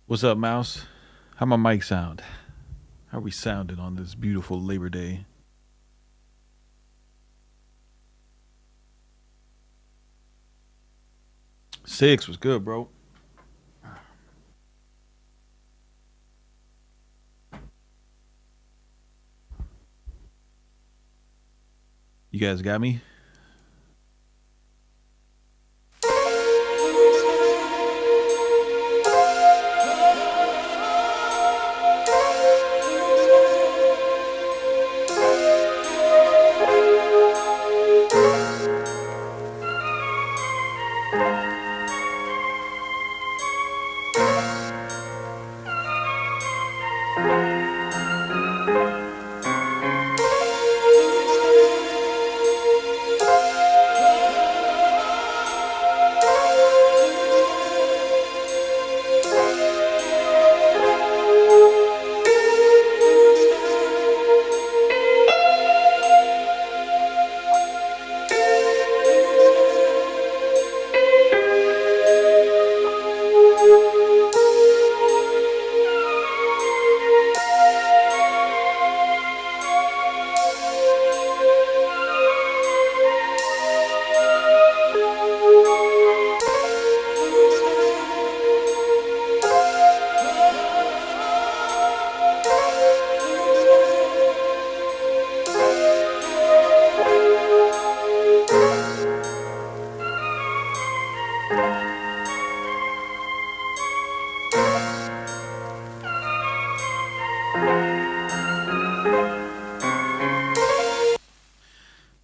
What's up, Mouse? How my mic sound? How are we sounding on this beautiful Labor Day? Six was good, bro. You guys got me?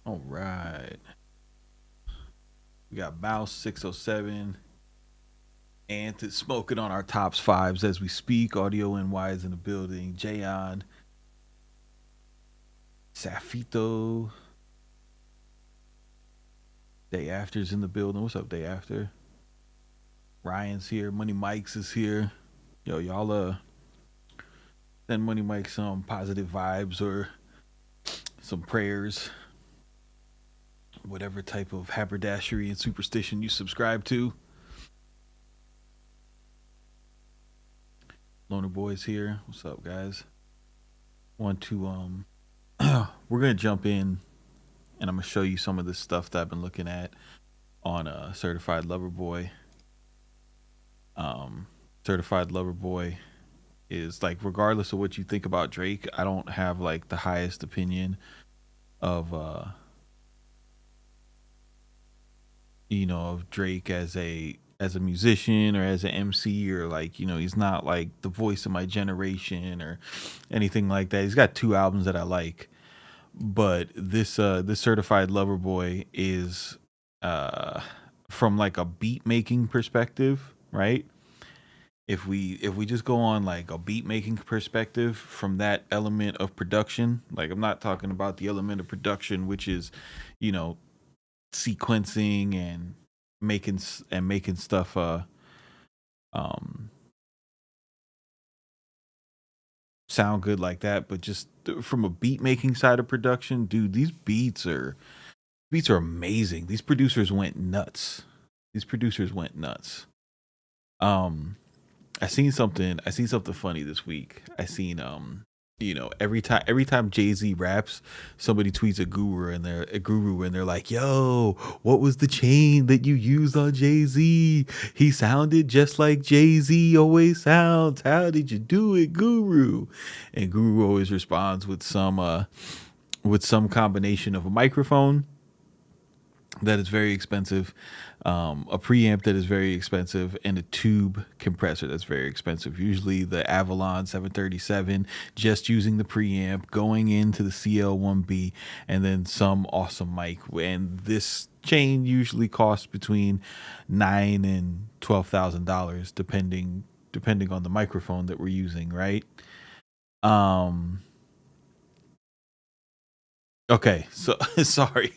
All right. We got Mouse 607 and to smoking on our tops fives as we speak. Audio NY is in the building. Jayon, Safito, Day After's in the building. What's up, Day After? Ryan's here. Money Mike's is here. Yo, y'all send Money Mike some positive vibes or some prayers, whatever type of haberdashery and superstition you subscribe to. Loner Boy's here. What's up, guys? Want to we're gonna jump in and I'm gonna show you some of this stuff that I've been looking at on Certified Lover Boy. Certified Lover Boy is like, regardless of what you think about Drake, I don't have like the highest opinion of of Drake as a musician or as an MC, or like, he's not like the voice of my generation or anything like that. He's got two albums that I like, but this Certified Lover Boy is from like a beat making perspective, right? If we just go on like a beat making perspective from that element of production, like I'm not talking about the element of production which is, you know, sequencing and making stuff um sound good like that, but just from a beat making side of production, dude, these beats are amazing. These producers went nuts. These producers went nuts. Um I seen something funny this week. I seen every time Jay-Z raps, somebody tweets a guru and they're like, "Yo, what was the chain that you used on Jay-Z? He sounded just like Jay-Z always sounds. How did you do it, guru?" And guru always responds with some combination of a microphone that is very expensive, a preamp that is very expensive, and a tube compressor that's very expensive. Usually the Avalon 737, just using the preamp, going into the CL1B, and then some awesome mic. And this chain usually costs between $9,000 and $12,000, depending on the microphone that we're using, right? Um, Okay, so sorry,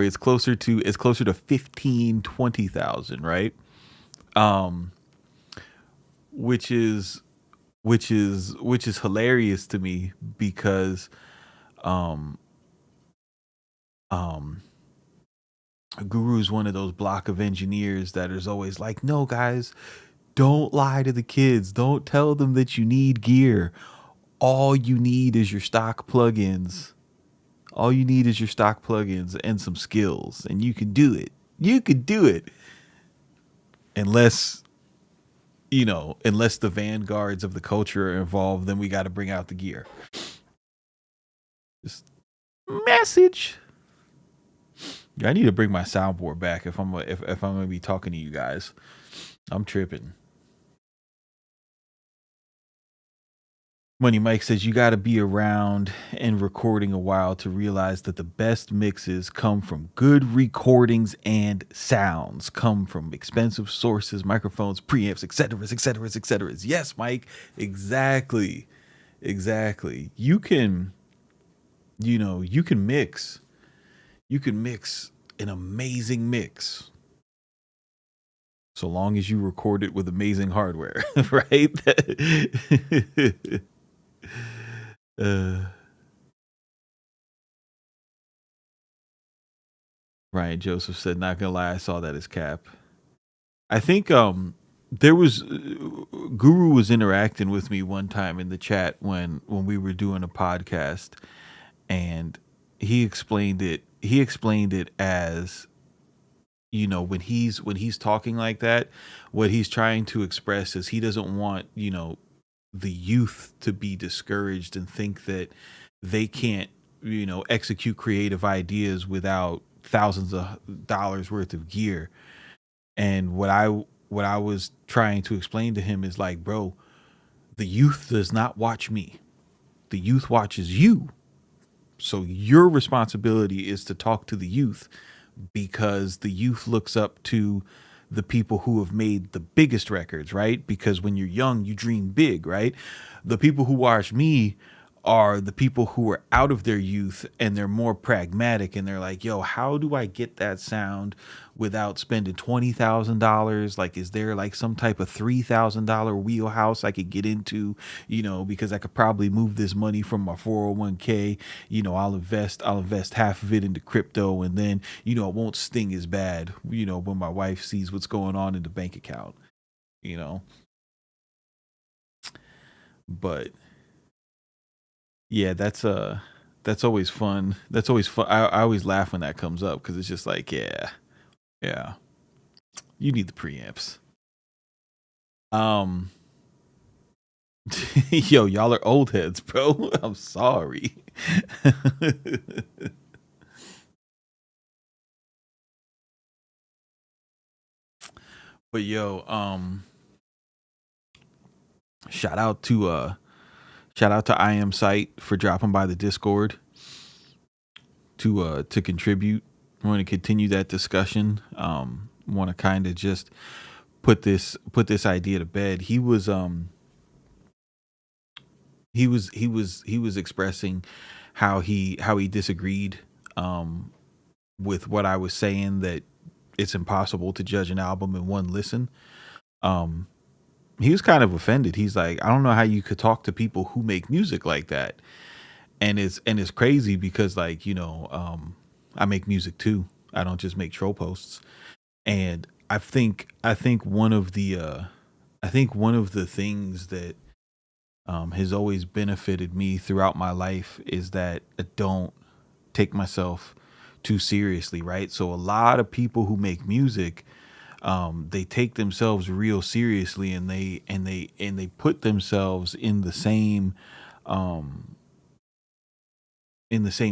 it's closer to 15, 20,000, right? Um, which is which is hilarious to me because um um Guru is one of those block of engineers that is always like, no guys, Don't lie to the kids. Don't tell them that you need gear. All you need is your stock plugins. All you need is your stock plugins and some skills, and you can do it. You could do it. Unless, unless the vanguards of the culture are involved, then we got to bring out the gear. Just message. I need to bring my soundboard back if I'm going to be talking to you guys. I'm tripping. Money Mike says you got to be around and recording a while to realize that the best mixes come from good recordings and sounds, come from expensive sources, microphones, preamps, etc., etc., etc. Yes, Mike, exactly. You can, you can mix an amazing mix so long as you record it with amazing hardware, right? Ryan Joseph said, not gonna lie, I saw that as cap. I think there was Guru was interacting with me one time in the chat when we were doing a podcast, and he explained it as, when he's talking like that, what he's trying to express is he doesn't want, the youth to be discouraged and think that they can't, execute creative ideas without thousands of dollars worth of gear. And what I was trying to explain to him is like, bro, the youth does not watch me. The youth watches you. So your responsibility is to talk to the youth, because the youth looks up to the people who have made the biggest records, right? Because when you're young, you dream big, right? The people who watch me are the people who are out of their youth and they're more pragmatic, and they're like, yo, how do I get that sound without spending $20,000? Like, is there like some type of $3,000 wheelhouse I could get into, because I could probably move this money from my 401k, I'll invest half of it into crypto, and then, it won't sting as bad, when my wife sees what's going on in the bank account, but yeah, that's always fun. That's always fun. I always laugh when that comes up, because it's just like, yeah, you need the preamps. Yo, y'all are old heads, bro. I'm sorry. But yo, shout out to I Am Site for dropping by the Discord to contribute. I want to continue that discussion. Want to kind of just put this idea to bed. He was expressing how he disagreed with what I was saying, that it's impossible to judge an album in one listen. He was kind of offended. He's like, I don't know how you could talk to people who make music like that. And it's crazy because, like, I make music too. I don't just make troll posts. And I think one of the things that has always benefited me throughout my life is that I don't take myself too seriously, right? So a lot of people who make music, they take themselves real seriously, and they put themselves in the same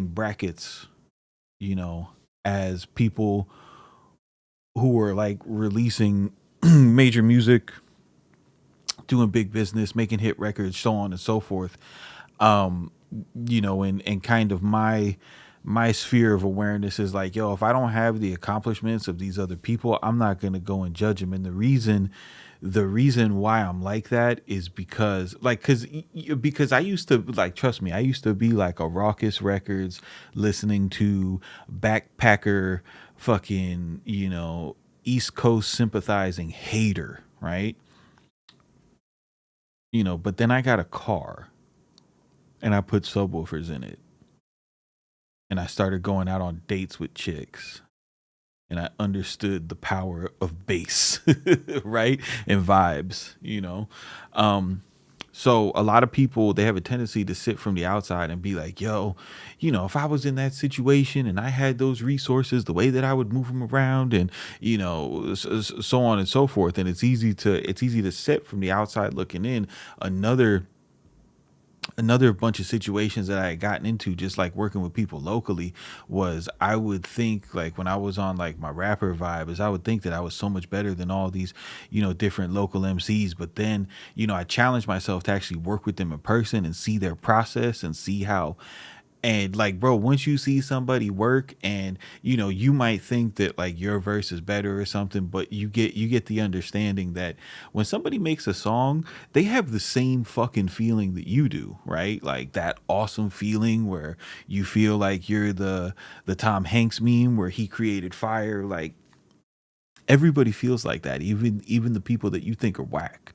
brackets, as people who are like releasing major music, doing big business, making hit records, so on and so forth. And kind of my sphere of awareness is like, yo, if I don't have the accomplishments of these other people, I'm not going to go and judge them. And the reason why I'm like that is because I used to, like, trust me, I used to be like a Raucous Records, listening to backpacker, fucking, East Coast sympathizing hater, right? But then I got a car and I put subwoofers in it, and I started going out on dates with chicks, and I understood the power of bass, right? And vibes, you know. Um, so a lot of people, they have a tendency to sit from the outside and be like, yo, you know, if I was in that situation and I had those resources, the way that I would move them around and, you know, so on and so forth. And it's easy to sit from the outside looking in. Another bunch of situations that I had gotten into just like working with people locally was I would think like when I was on like my rapper vibe is I would think that I was so much better than all these, you know, different local MCs. But then, you know, I challenged myself to actually work with them in person and see their process and see how, and like, bro, once you see somebody work and, you know, you might think that like your verse is better or something, but you get the understanding that when somebody makes a song, they have the same fucking feeling that you do, right? Like that awesome feeling where you feel like you're the Tom Hanks meme where he created fire. Like everybody feels like that, even the people that you think are whack,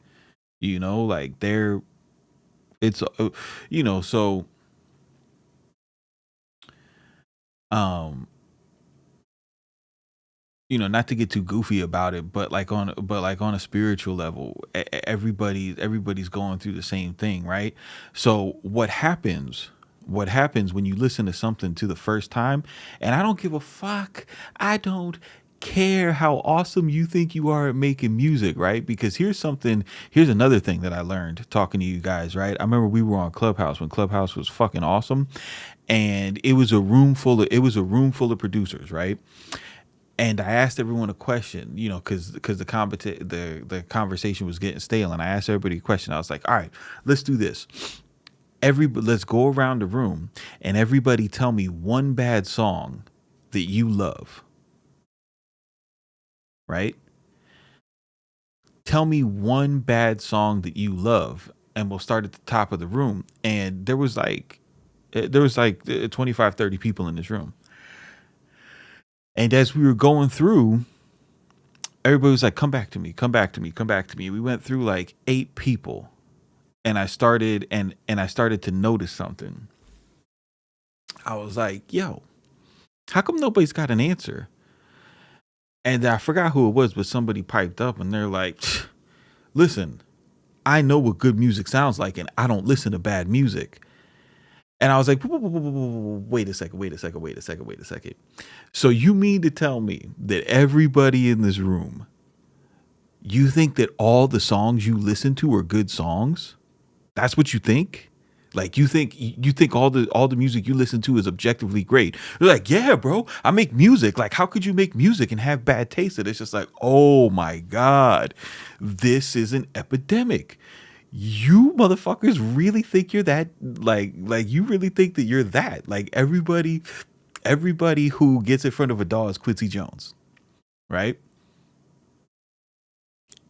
you know, like they're it's you know, so um you know, not to get too goofy about it, but like on a spiritual level, everybody's going through the same thing, right? So what happens when you listen to something to the first time, and I don't give a fuck, I don't care how awesome you think you are at making music, right? Because here's another thing that I learned talking to you guys, right? I remember we were on Clubhouse when Clubhouse was fucking awesome, and it was a room full of producers, right? And I asked everyone a question, you know, because the conversation was getting stale, and I asked everybody a question. I was like, all right, let's do this. Let's go around the room, and everybody tell me one bad song that you love, right? Tell me one bad song that you love, and we'll start at the top of the room. And there was like 25, 30 people in this room, and as we were going through, everybody was like, come back to me, come back to me, come back to me. We went through like 8 people, and I started to notice something. I was like, yo, how come nobody's got an answer? And I forgot who it was, but somebody piped up and they're like, listen, I know what good music sounds like, and I don't listen to bad music. And I was like, wait a second, wait a second, wait a second, wait a second. So you mean to tell me that everybody in this room, you think that all the songs you listen to are good songs? That's what you think? Like you think all the music you listen to is objectively great. They're like, yeah, bro, I make music. Like, how could you make music and have bad taste? And it's just like, oh my God, this is an epidemic. You motherfuckers really think you're that, like you really think that you're that. Like everybody who gets in front of a doll is Quincy Jones, right?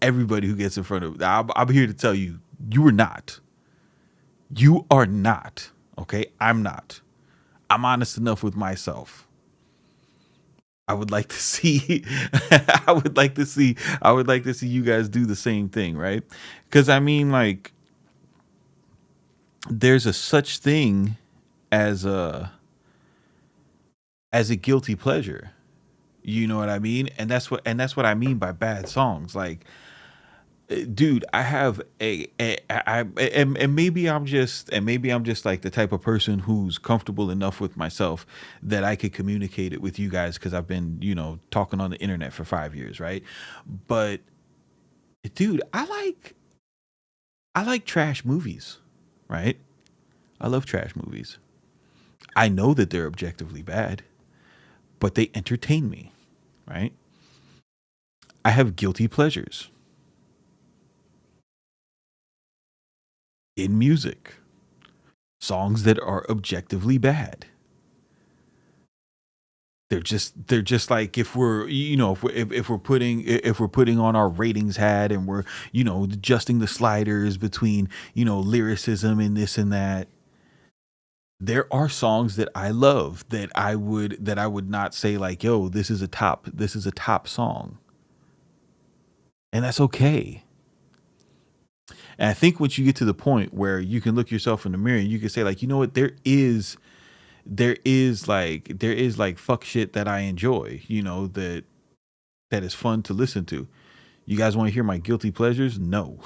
Everybody who gets in front of I'm here to tell you, you are not. You are not. Okay? I'm not. I'm honest enough with myself. I would like to see I would like to see you guys do the same thing, right? Cuz I mean, like, there's a such thing as a guilty pleasure. You know what I mean? And that's what I mean by bad songs. Like, dude, I have and maybe I'm just like the type of person who's comfortable enough with myself that I could communicate it with you guys because I've been, you know, talking on the internet for 5 years, right? But dude, I like trash movies, right? I love trash movies. I know that they're objectively bad, but they entertain me, right? I have guilty pleasures in music, songs that are objectively bad. They're just like, if we're, you know, if we're putting on our ratings hat and we're, you know, adjusting the sliders between, you know, lyricism and this and that. There are songs that I love that I would not say like, yo, this is a top song. And that's okay. And I think once you get to the point where you can look yourself in the mirror and you can say like, you know what, there is there is like fuck shit that I enjoy, that is fun to listen to. You guys want to hear my guilty pleasures? No.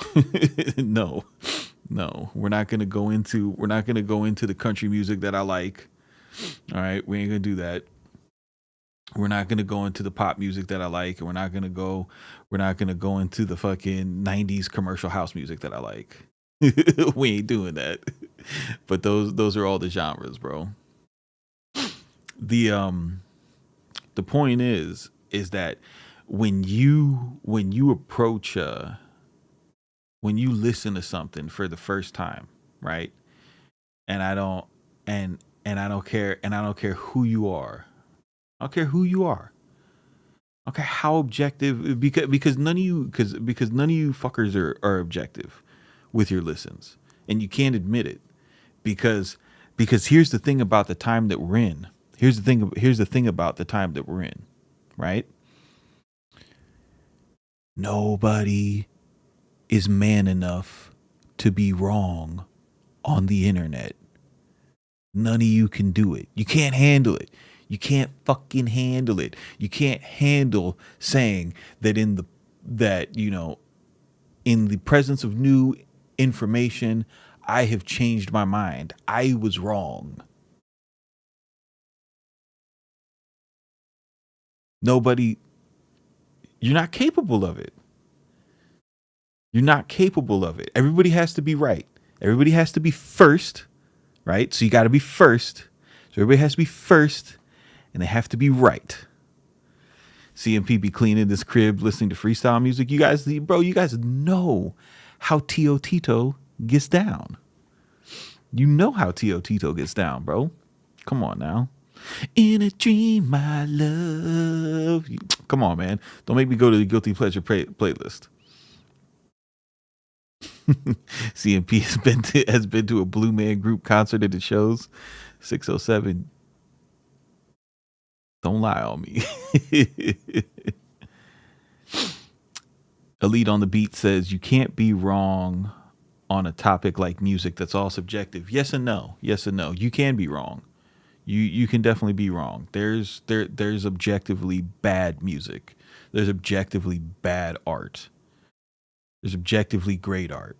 No. No. We're not gonna go into the country music that I like. All right, we ain't gonna do that. We're not gonna go into the pop music that I like, and we're not gonna go into the fucking 90s commercial house music that I like. We ain't doing that. But those are all the genres, bro. The um the point is that when you approach when you listen to something for the first time, right? And I don't and I don't care who you are. I don't care who you are. Okay, how objective, because none of you fuckers are objective with your listens, and you can't admit it, because here's the thing about the time that we're in. Here's the thing about the time that we're in, right? Nobody is man enough to be wrong on the internet. None of you can do it. You can't handle it. You can't fucking handle it. You can't handle saying that in the presence of new information, I have changed my mind. I was wrong. Nobody, you're not capable of it. You're not capable of it. Everybody has to be right. Everybody has to be first, right? So you got to be first. So everybody has to be first, and they have to be right. CMP be cleaning this crib, listening to freestyle music. You guys know how Tio Tito gets down. You know how Tio Tito gets down, bro. Come on now. In a dream, my love. Come on, man. Don't make me go to the guilty pleasure playlist. CMP has been to a Blue Man Group concert at the shows. 607. Don't lie on me. Elite on the Beat says you can't be wrong on a topic like music. That's all subjective. Yes and no. Yes and no. You can be wrong. You can definitely be wrong. There's objectively bad music. There's objectively bad art. There's objectively great art.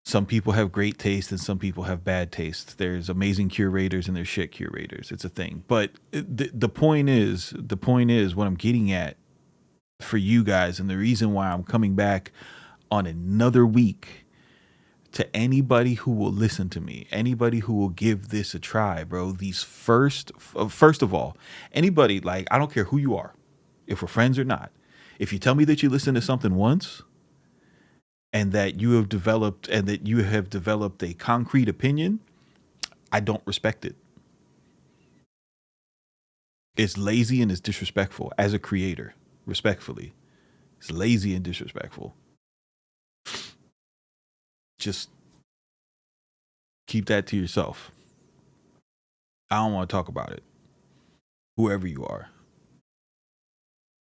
Some people have great taste and some people have bad taste. There's amazing curators and there's shit curators. It's a thing. But the point is what I'm getting at for you guys, and the reason why I'm coming back on another week, to anybody who will listen to me, anybody who will give this a try, bro. These first of all, anybody, like, I don't care who you are, if we're friends or not. If you tell me that you listen to something once and that you have developed a concrete opinion, I don't respect it. It's lazy and it's disrespectful as a creator. Respectfully, it's lazy and disrespectful. Just keep that to yourself. I don't want to talk about it. Whoever you are,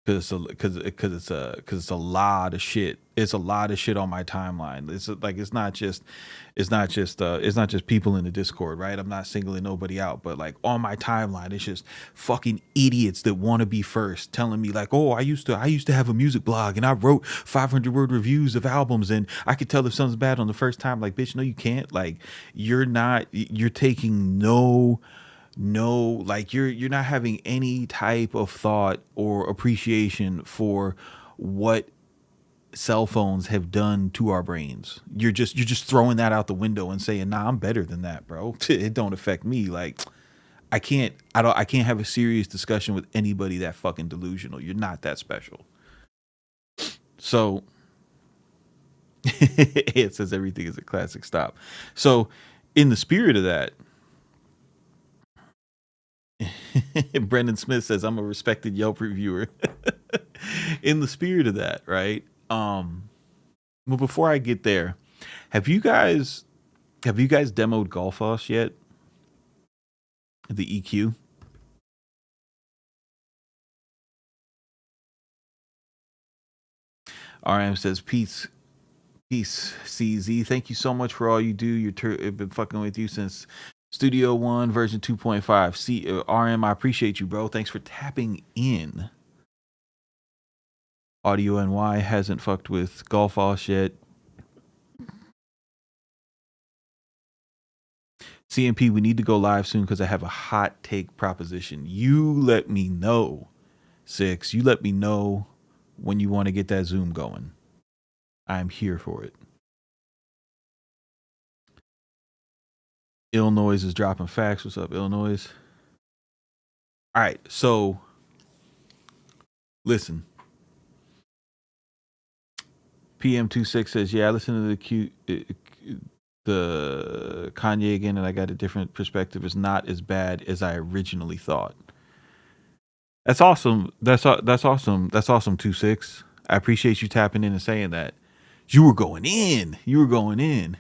because it's a lot of shit. It's a lot of shit on my timeline. It's not just people in the Discord, right? I'm not singling nobody out, but like on my timeline, it's just fucking idiots that want to be first, telling me like, oh, I used to have a music blog and I wrote 500-word reviews of albums and I could tell if something's bad on the first time. Like, bitch, no, you can't. Like, you're taking like you're not having any type of thought or appreciation for what cell phones have done to our brains. You're just throwing that out the window and saying, nah, I'm better than that, bro. It don't affect me. Like, I can't have a serious discussion with anybody that fucking delusional. You're not that special. So it says everything is a classic stop. So in the spirit of that, Brendan Smith says I'm a respected Yelp reviewer. In the spirit of that, right? Well, before I get there, have you guys demoed Golfos yet? The EQ. RM says peace, Peace, CZ. Thank you so much for all you do. I've been fucking with you since Studio One version 2.5. RM, I appreciate you, bro. Thanks for tapping in. Audio NY hasn't fucked with Golfos yet. CMP, we need to go live soon because I have a hot take proposition. You let me know, Six. You let me know when you want to get that Zoom going. I'm here for it. Illinois is dropping facts. What's up, Illinois? All right, so listen. PM26 says, yeah, I listened to the Kanye again, and I got a different perspective. It's not as bad as I originally thought. That's awesome. That's awesome. That's awesome, 26. I appreciate you tapping in and saying that. You were going in. You were going in.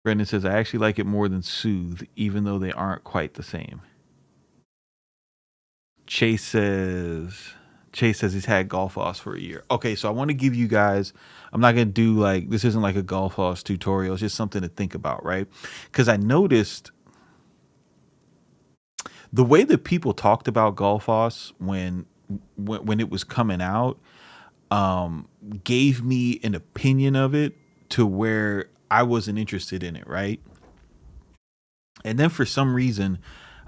Brendan says, I actually like it more than Soothe, even though they aren't quite the same. Chase says he's had Golfos for a year. Okay, so I want to give you guys, I'm not going to do like, this isn't like a Golfos tutorial. It's just something to think about, right? Because I noticed the way that people talked about Golfos when it was coming out gave me an opinion of it to where I wasn't interested in it, right? And then for some reason,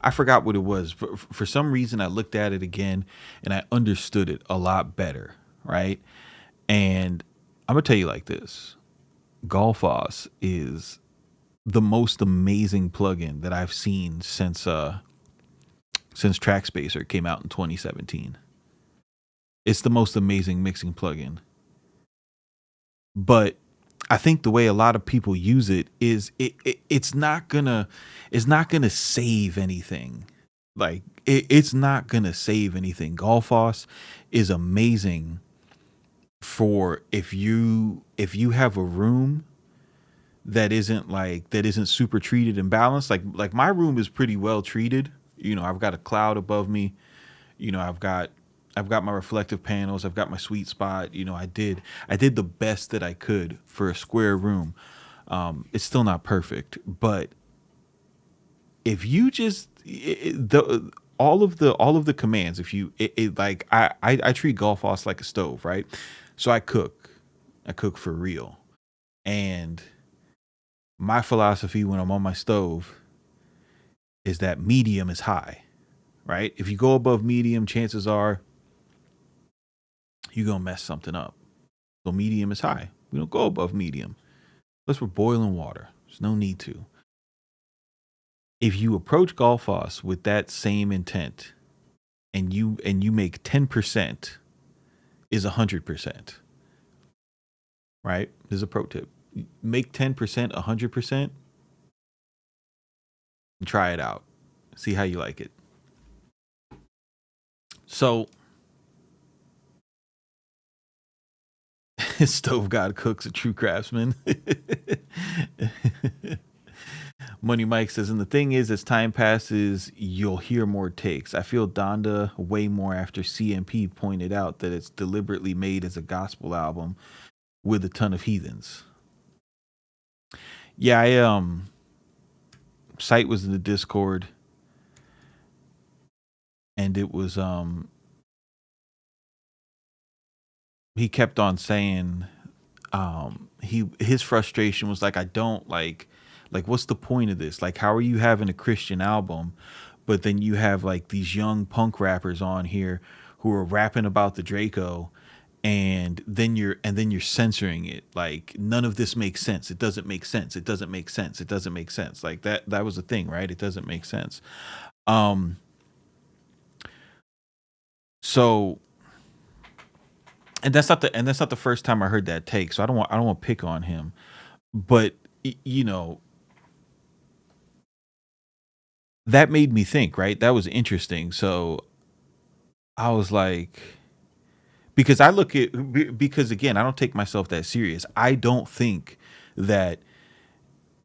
I forgot what it was. For some reason, I looked at it again and I understood it a lot better, right? And I'm gonna tell you like this: Golfos is the most amazing plugin that I've seen since Trackspacer came out in 2017. It's the most amazing mixing plugin. But I think the way a lot of people use it is it's not gonna save anything. Like it's not gonna save anything. Golfos is amazing for if you have a room that isn't super treated and balanced. Like my room is pretty well treated. You know, I've got a cloud above me. You know, I've got my reflective panels. I've got my sweet spot. You know, I did the best that I could for a square room. It's still not perfect, but if you just all of the commands, if you like, I treat Golfos like a stove, right? So I cook for real, and my philosophy when I'm on my stove is that medium is high, right? If you go above medium, chances are you're going to mess something up. So medium is high. We don't go above medium unless we're boiling water. There's no need to. If you approach Golfos with that same intent and you make 10% is 100%, right? There's a pro tip. Make 10% 100% and try it out. See how you like it. So Stove God Cooks, a true craftsman. Money Mike says, and the thing is, as time passes, you'll hear more takes. I feel Donda way more after CMP pointed out that it's deliberately made as a gospel album with a ton of heathens. Yeah, Sight was in the Discord, and it was he kept on saying his frustration was like, I don't like what's the point of this? Like, how are you having a Christian album, but then you have like these young punk rappers on here who are rapping about the Draco, and then you're censoring it. Like, none of this makes sense. It doesn't make sense. It doesn't make sense. It doesn't make sense. Like that was the thing, right? It doesn't make sense. So, and that's not the first time I heard that take. So I don't want to pick on him, but you know, that made me think, right? That was interesting. So I was like, because again, I don't take myself that serious. I don't think that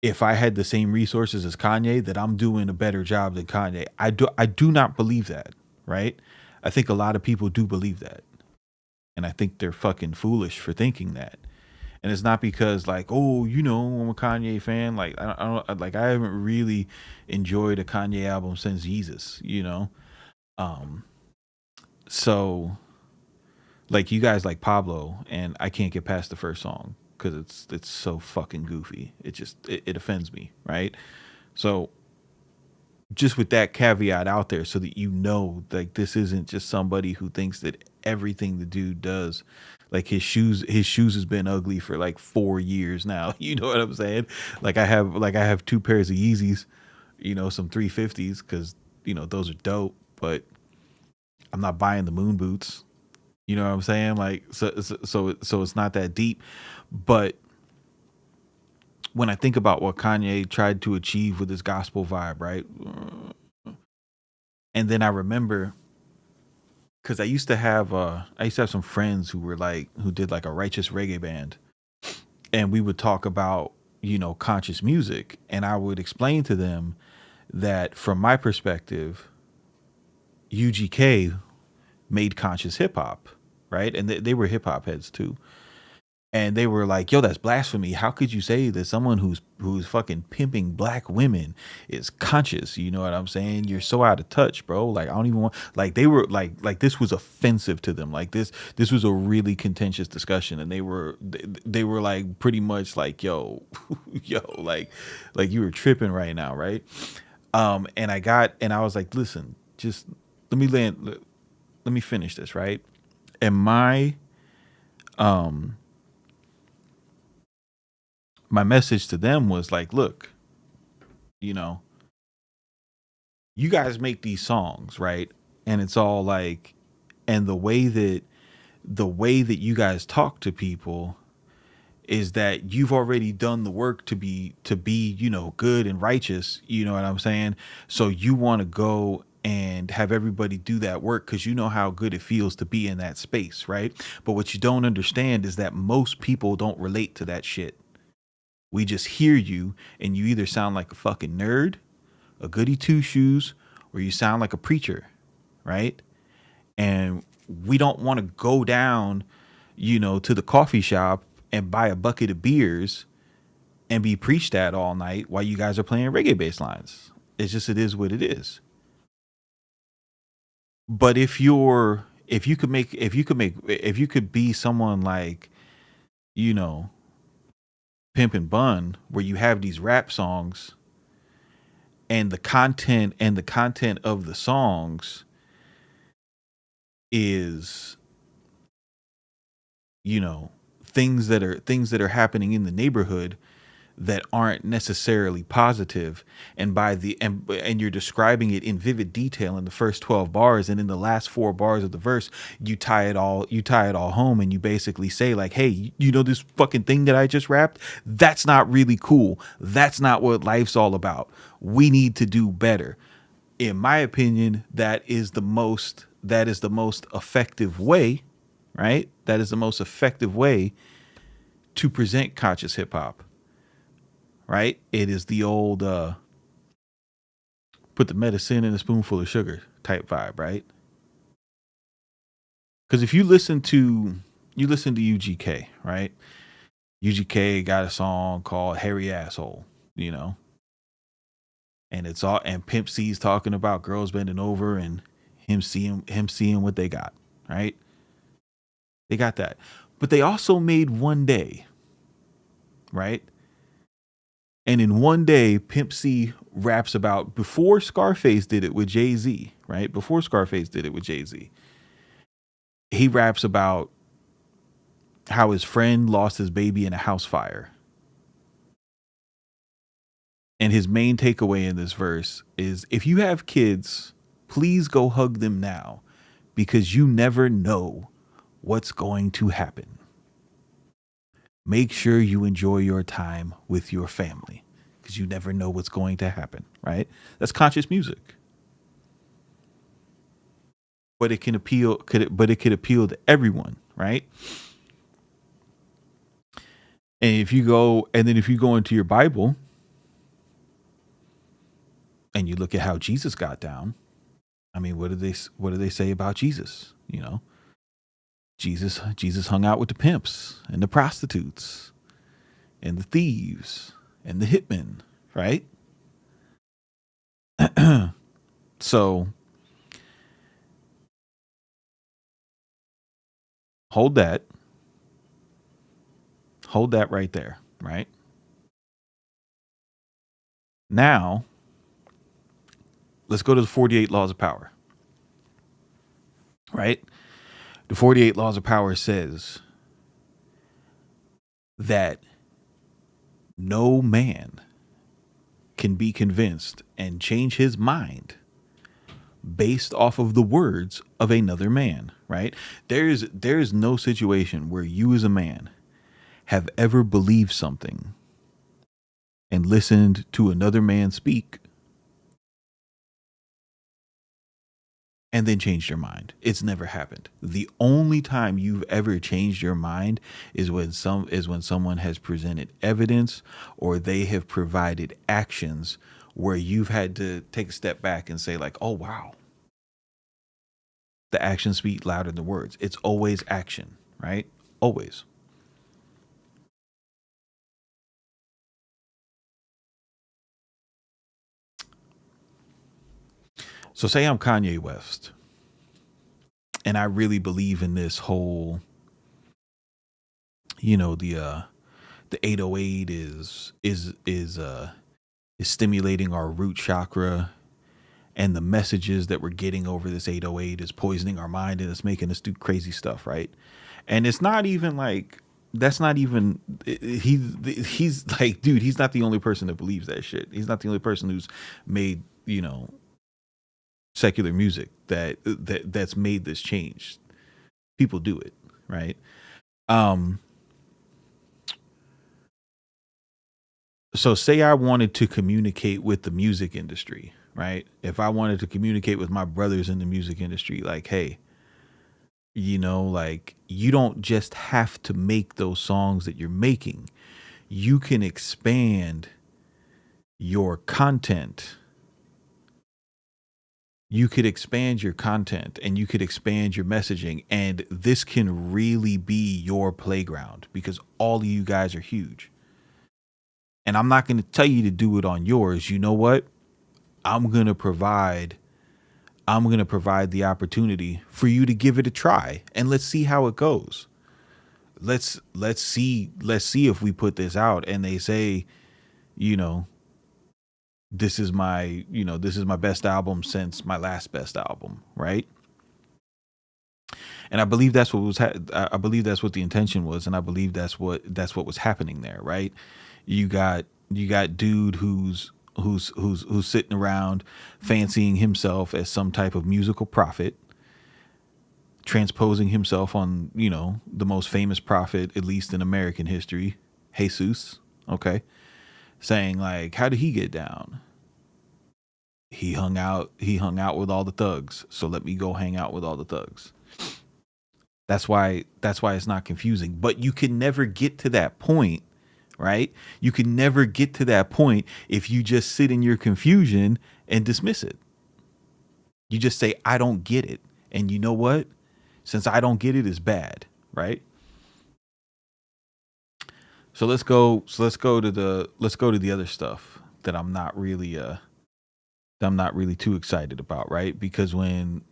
if I had the same resources as Kanye, that I'm doing a better job than Kanye. I do not believe that, right? I think a lot of people do believe that. And I think they're fucking foolish for thinking that. And it's not because like, oh, you know, I'm a Kanye fan. Like I haven't really enjoyed a Kanye album since Jesus, you know. Um, so like you guys like Pablo, and I can't get past the first song because it's so fucking goofy. It offends me, right? So just with that caveat out there, so that you know, like this isn't just somebody who thinks that everything the dude does, like his shoes has been ugly for like 4 years now. You know what I'm saying? Like I have two pairs of Yeezys, you know, some 350s, because you know those are dope, but I'm not buying the moon boots. You know what I'm saying? Like so it's not that deep. But when I think about what Kanye tried to achieve with his gospel vibe, right? And then I remember, because I used to have some friends who did like a righteous reggae band, and we would talk about, you know, conscious music, and I would explain to them that from my perspective, UGK made conscious hip hop, right? And they were hip hop heads too. And they were like, yo, that's blasphemy. How could you say that someone who's fucking pimping black women is conscious? You know what I'm saying? You're so out of touch, bro. Like I don't even want, like they were like this was offensive to them. Like this was a really contentious discussion, and they were like pretty much like, yo, yo, like you were tripping right now, right? And I was like, listen, just let me finish this, right? And um my message to them was like, look, you know, you guys make these songs, right? And it's all like, and the way that you guys talk to people is that you've already done the work to be, you know, good and righteous, you know what I'm saying? So you want to go and have everybody do that work because you know how good it feels to be in that space, right? But what you don't understand is that most people don't relate to that shit. We just hear you, and you either sound like a fucking nerd, a goody two shoes, or you sound like a preacher, right? And we don't want to go down, you know, to the coffee shop and buy a bucket of beers and be preached at all night while you guys are playing reggae bass lines. It is what it is. But if you could be someone like, you know, Pimp and Bun, where you have these rap songs, and the content of the songs is, you know, things that are happening in the neighborhood that aren't necessarily positive, and and you're describing it in vivid detail in the first 12 bars, and in the last 4 bars of the verse you tie it all home, and you basically say like, hey, you know, this fucking thing that I just rapped, that's not really cool. That's not what life's all about. We need to do better. In my opinion, that is the most effective way, right? That is the most effective way to present conscious hip hop, right? It is the old put the medicine in a spoonful of sugar type vibe, right? Because if you listen to UGK, right? UGK got a song called Hairy Asshole, you know, and it's all, and Pimp C's talking about girls bending over and him seeing what they got, right? They got that. But they also made One Day, right? And in One Day, Pimp C raps about, before Scarface did it with Jay-Z, right? Before Scarface did it with Jay-Z, he raps about how his friend lost his baby in a house fire. And his main takeaway in this verse is, if you have kids, please go hug them now, because you never know what's going to happen. Make sure you enjoy your time with your family, because you never know what's going to happen, right? That's conscious music. But it could appeal to everyone, right? And if you go into your Bible and you look at how Jesus got down, I mean, what do they say about Jesus? You know, Jesus hung out with the pimps and the prostitutes and the thieves and the hitmen, right? So hold that right there, right? Now, let's go to the 48 laws of power, right? The 48 laws of power says that no man can be convinced and change his mind based off of the words of another man, right? There's no situation where you as a man have ever believed something and listened to another man speak and then changed your mind. It's never happened. The only time you've ever changed your mind is when someone has presented evidence or they have provided actions where you've had to take a step back and say like, "Oh wow." The actions speak louder than the words. It's always action, right? Always. So say I'm Kanye West and I really believe in this whole, the 808 is stimulating our root chakra, and the messages that we're getting over this 808 is poisoning our mind and it's making us do crazy stuff, right? And it's not even like that's not even he's like, dude, he's not the only person that believes that shit. He's not the only person who's made, secular music that's made this change. People do it, right? Um so say I wanted to communicate with the music industry, right? If I wanted to communicate with my brothers in the music industry, like, hey, like you don't just have to make those songs that you're making. You can expand your content. You could expand your content and you could expand your messaging, and this can really be your playground because all of you guys are huge. And I'm not going to tell you to do it on yours. You know what? I'm going to provide the opportunity for you to give it a try, and let's see how it goes. Let's see if we put this out and they say, this is my best album since my last best album, right? And I believe that's what I believe that's what the intention was, and I believe that's what was happening there, right? You got dude who's sitting around fancying himself as some type of musical prophet, transposing himself on, the most famous prophet, at least in American history, Jesus, okay? Saying like, how did he get down? He hung out with all the thugs, so let me go hang out with all the thugs. That's why it's not confusing. But you can never get to that point, right? You can never get to that point if you just sit in your confusion and dismiss it. You just say, I don't get it. And you know what? Since I don't get it is bad, right? So let's go to the other stuff that I'm not really too excited about, right? Because when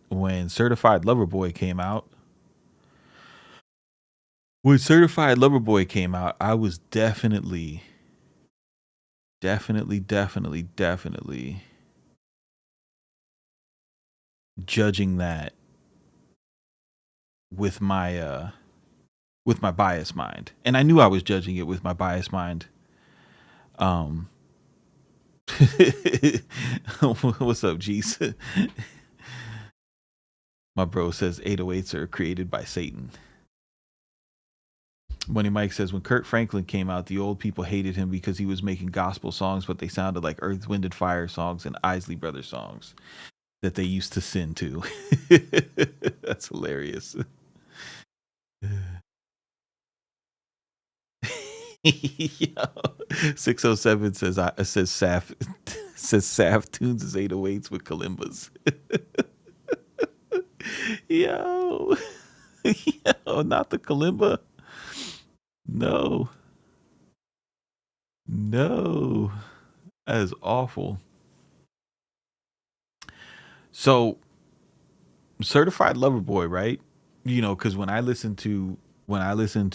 Certified Lover Boy came out, I was definitely judging that with my bias mind. And I knew I was judging it with my bias mind. What's up, G's? My bro says 808s are created by Satan. Money Mike says when Kurt Franklin came out, the old people hated him because he was making gospel songs, but they sounded like Earth, Wind, and Fire songs and Isley Brothers songs that they used to sin to. That's hilarious. Yo, 607 says Saf Saf tunes his 808s with kalimbas. Yo. Oh, not the kalimba. No, no, that is awful. So, certified lover boy, right? You know, because when I listen to when I listen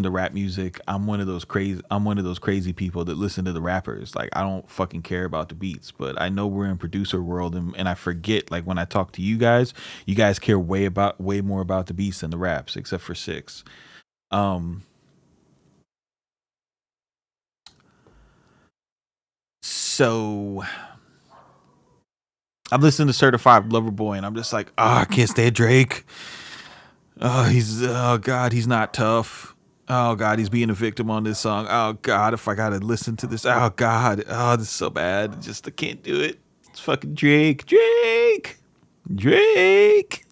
to rap music, I'm one of those crazy people that listen to the rappers. Like, I don't fucking care about the beats, but I know we're in producer world, and I forget, like, when I talk to you guys care way more about the beats than the raps, except for Six. Um so I'm listening to Certified Lover Boy, and I'm just like, I can't stand Drake. Oh god, he's not tough. Oh god, he's being a victim on this song. Oh god, if I gotta listen to this, oh god, oh, this is so bad. Just I can't do it. It's fucking Drake, Drake, Drake.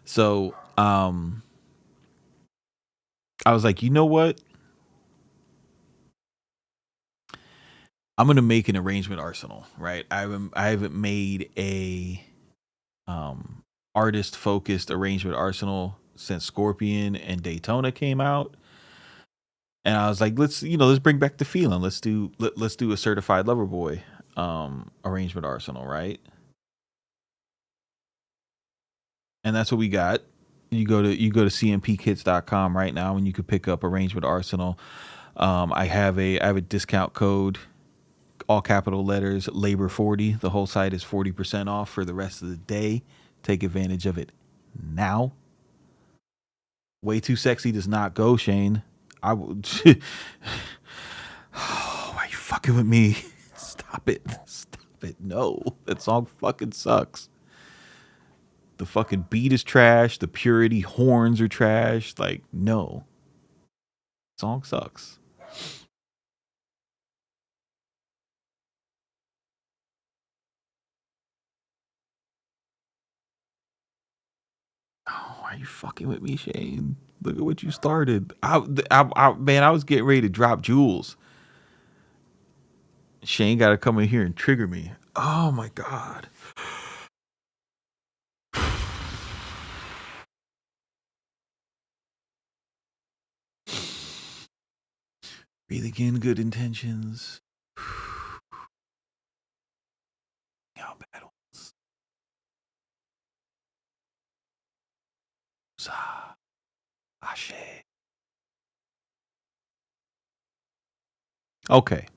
So I was like, you know what? I'm gonna make an arrangement arsenal, right? I haven't made a artist focused arrangement arsenal since Scorpion and Daytona came out. And I was like, let's bring back the feeling. Let's do a certified lover boy arrangement arsenal, right? And that's what we got. You go to cmpkits.com right now and you could pick up arrangement arsenal. I have a discount code, all capital letters, labor 40. The whole site is 40% off for the rest of the day. Take advantage of it now. Way Too Sexy does not go, Shane. I would. Oh, why are you fucking with me? Stop it. Stop it. No. That song fucking sucks. The fucking beat is trash. The purity horns are trash. Like, no. Song sucks. Oh, why are you fucking with me, Shane? Look at what you started. Man, I was getting ready to drop jewels. Shane got to come in here and trigger me. Oh my god. Breathe again, good intentions. Now battles. Sa. Ashe. Okay.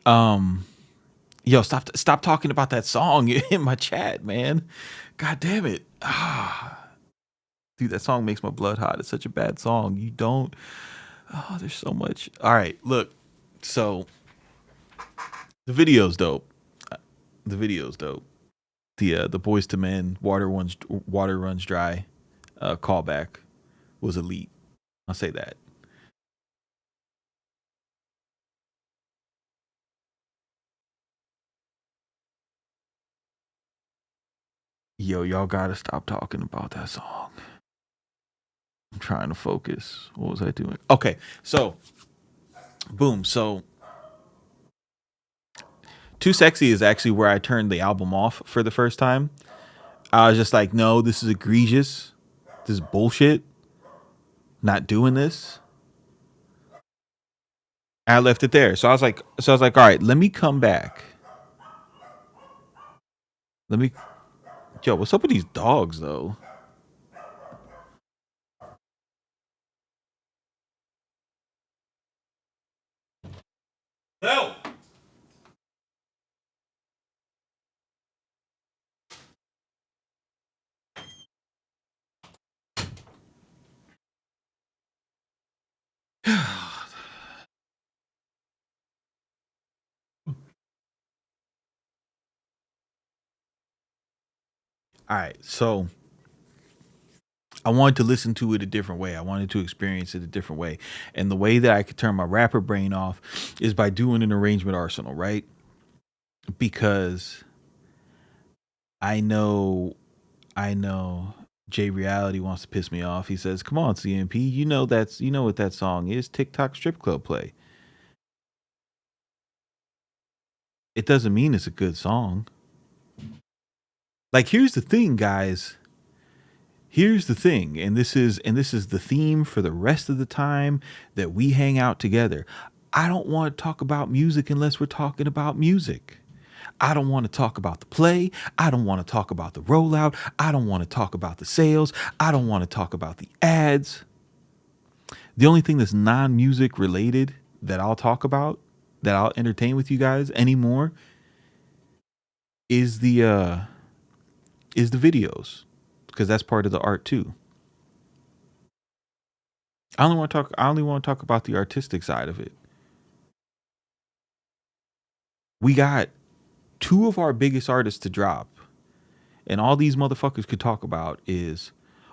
Um Yo, stop talking about that song in my chat, man. God damn it. Ah. Dude, that song makes my blood hot. It's such a bad song. You don't. Oh, there's so much. All right, look. So the video's dope. The video's dope. The Boys to Men water runs dry callback was elite. I'll say that. Yo, y'all gotta stop talking about that song. I'm trying to focus. What was I doing? Okay, so boom. So Too Sexy is actually where I turned the album off for the first time. I was just like, no, this is egregious. This is bullshit. Not doing this. I left it there. So I was like, all right, let me come back. Let me Yo, what's up with these dogs though? No. All right, so I wanted to listen to it a different way. I wanted to experience it a different way. And the way that I could turn my rapper brain off is by doing an arrangement arsenal, right? Because I know I know J Reality wants to piss me off. He says, "Come on, CMP, you know what that song is? TikTok strip club play." It doesn't mean it's a good song. Like, here's the thing, guys. Here's the thing, and this is the theme for the rest of the time that we hang out together. I don't want to talk about music unless we're talking about music. I don't want to talk about the play. I don't want to talk about the rollout. I don't want to talk about the sales. I don't want to talk about the ads. The only thing that's non-music related that I'll talk about, that I'll entertain with you guys anymore, is the videos, because that's part of the art too. I only want to talk about the artistic side of it. We got two of our biggest artists to drop, and all these motherfuckers could talk about is,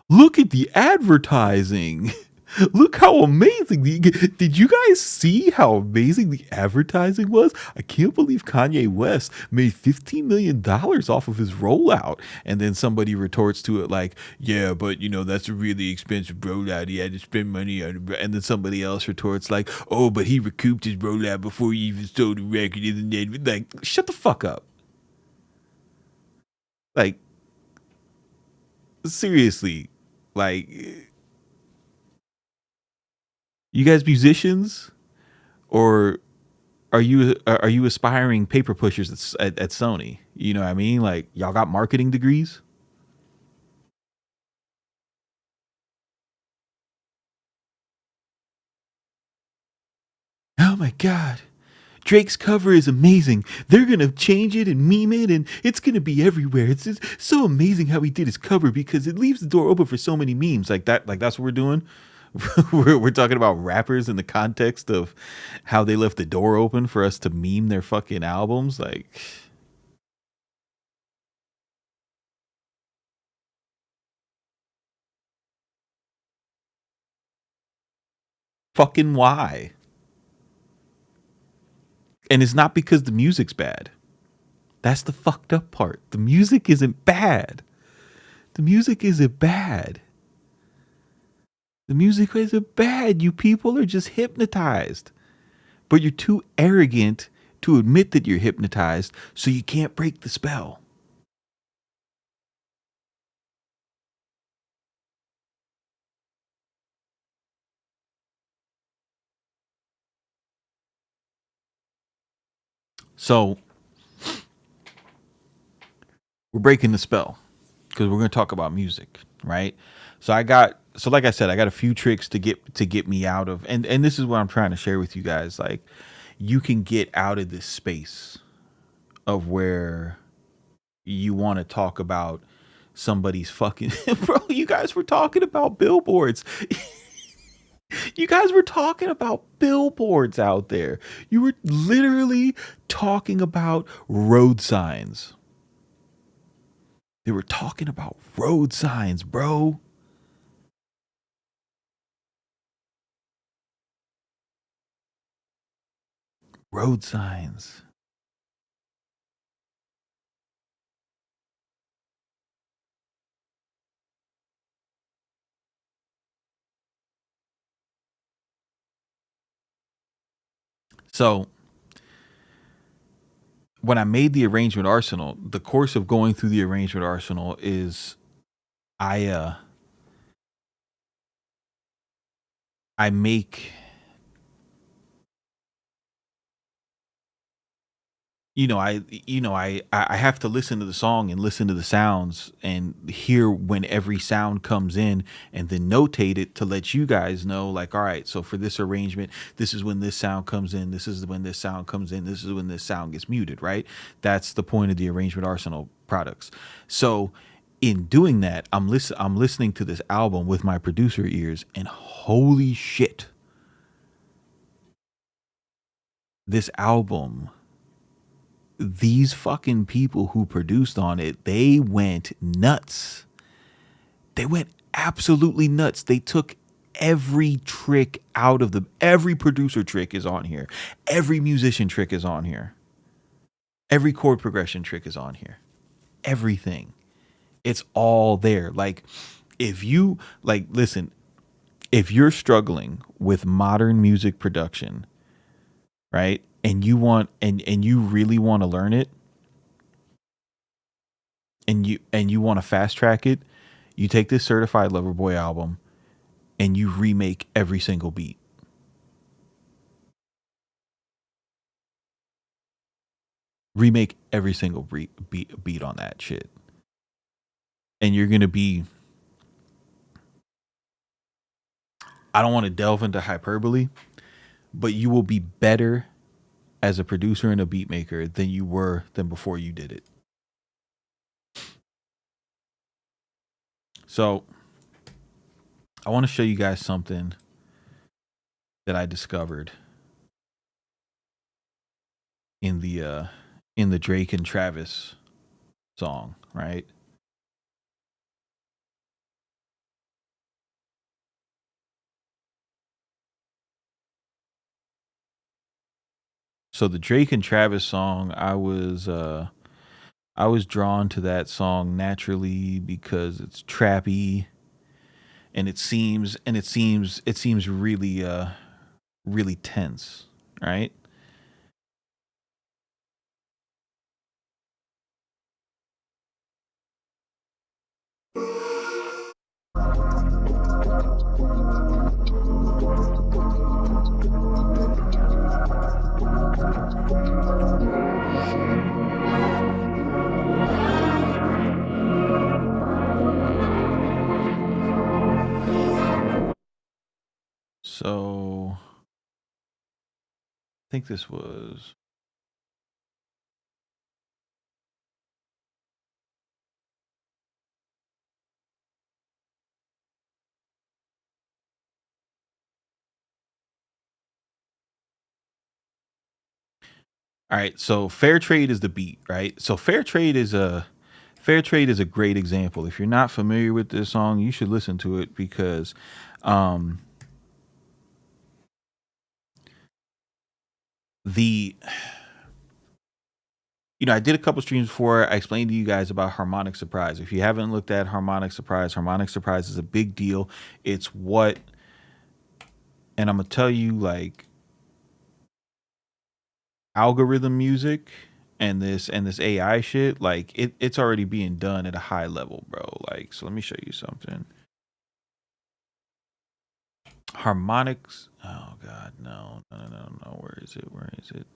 look at the advertising. Look how amazing did you guys see how amazing the advertising was? I can't believe Kanye West made $15 million off of his rollout. And then somebody retorts to it like, yeah, but that's a really expensive rollout. He had to spend money on it. And then somebody else retorts like, oh, but he recouped his rollout before he even sold the record. And like, shut the fuck up. Like, seriously, like, you guys musicians, or are you aspiring paper pushers at Sony? You know what I mean? Like, y'all got marketing degrees? Oh my god. Drake's cover is amazing. They're gonna change it and meme it, and it's gonna be everywhere. It's so amazing how he did his cover because it leaves the door open for so many memes. Like that. Like that's what we're doing. We're talking about rappers in the context of how they left the door open for us to meme their fucking albums. Like, fucking why? And it's not because the music's bad. That's the fucked up part. The music isn't bad. The music isn't bad. The music isn't bad. You people are just hypnotized. But you're too arrogant to admit that you're hypnotized, so you can't break the spell. So we're breaking the spell because we're going to talk about music, right? So like I said, I got a few tricks to get me out of, and this is what I'm trying to share with you guys. Like, you can get out of this space of where you want to talk about somebody's fucking bro. You guys were talking about billboards. You guys were talking about billboards out there. You were literally talking about road signs. They were talking about road signs, bro. Road signs. So when I made the arrangement arsenal, the course of going through the arrangement arsenal is I uh I make, I have to listen to the song and listen to the sounds and hear when every sound comes in, and then notate it to let you guys know, like, all right, so for this arrangement, this is when this sound comes in, this is when this sound comes in, this is when this sound gets muted, right? That's the point of the arrangement arsenal products. So in doing that, I'm listening to this album with my producer ears, and holy shit, this album, these fucking people who produced on it, they went nuts. They went absolutely nuts. They took every trick out of the, every producer trick is on here. Every musician trick is on here. Every chord progression trick is on here. Everything. It's all there. Like, If you like, listen, if you're struggling with modern music production, right, and you really want to learn it, and you want to fast track it, you take this Certified Lover Boy album and you remake every single beat. Remake every single beat on that shit. And you're going to be, I don't want to delve into hyperbole, but you will be better as a producer and a beat maker than you were than before you did it. So I want to show you guys something that I discovered in the Drake and Travis song, right? So the Drake and Travis song, I was drawn to that song naturally because it's trappy, and it seems really really tense, right? So I think this was, all right. So Fair Trade is the beat, right? So Fair Trade is a great example. If you're not familiar with this song, you should listen to it because um the I did a couple streams before. I explained to you guys about harmonic surprise. If you haven't looked at harmonic surprise is a big deal. It's what, and I'm gonna tell you, like, algorithm music and this AI shit, like it's already being done at a high level, bro. Like, so let me show you something. Harmonics. Oh god, no, no, no, no, no. Where is it? Where is it?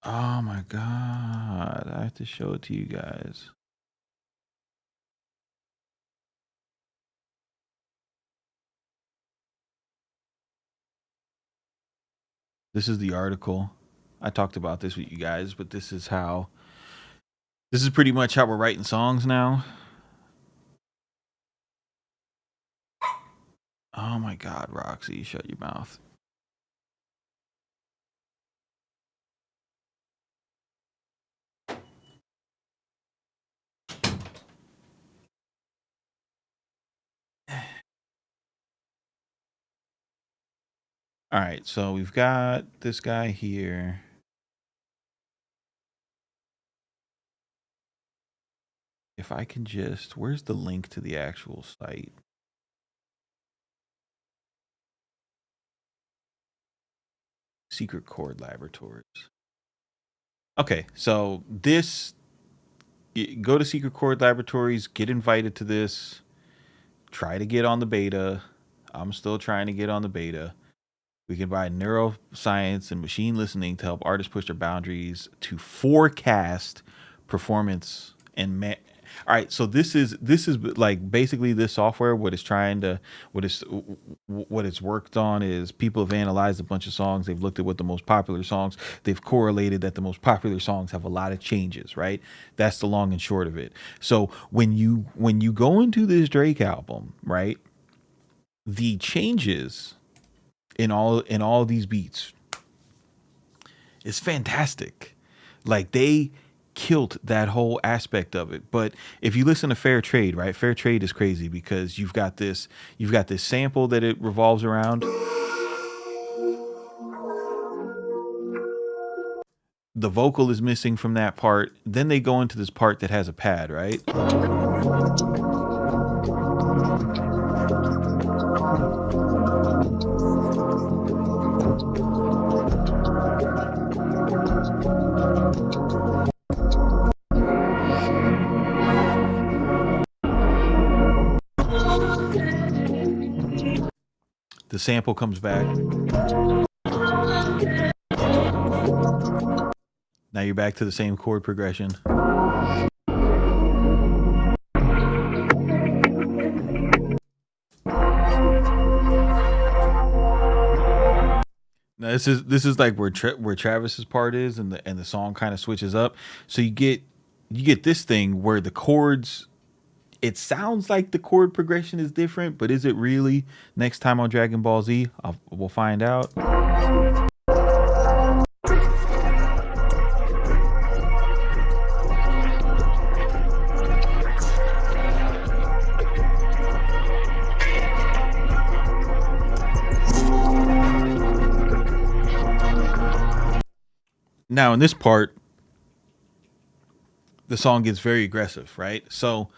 Oh my god, I have to show it to you guys. This is the article. I talked about this with you guys, but this is pretty much how we're writing songs now. Oh my god, Roxy, shut your mouth. All right, so we've got this guy here. If I can just, where's the link to the actual site? Secret Chord Laboratories. Okay, so go to Secret Chord Laboratories, get invited to this, try to get on the beta. I'm still trying to get on the beta. We can buy neuroscience and machine listening to help artists push their boundaries to forecast performance and all right, so this is like basically this software. What it's worked on is people have analyzed a bunch of songs. They've looked at what the most popular songs. They've correlated that the most popular songs have a lot of changes. Right, that's the long and short of it. So when you go into this Drake album, right, the changes in all these beats is fantastic. Like, they killed that whole aspect of it. But if you listen to Fair Trade, right? Fair Trade is crazy because you've got this sample that it revolves around. The vocal is missing from that part. Then they go into this part that has a pad, right? The sample comes back. Now you're back to the same chord progression. Now this is like where Travis's part is, and the song kind of switches up. So you get this thing where the chords. It sounds like the chord progression is different, but is it really? Next time on Dragon Ball Z, we'll find out. Now in this part, the song gets very aggressive, right? So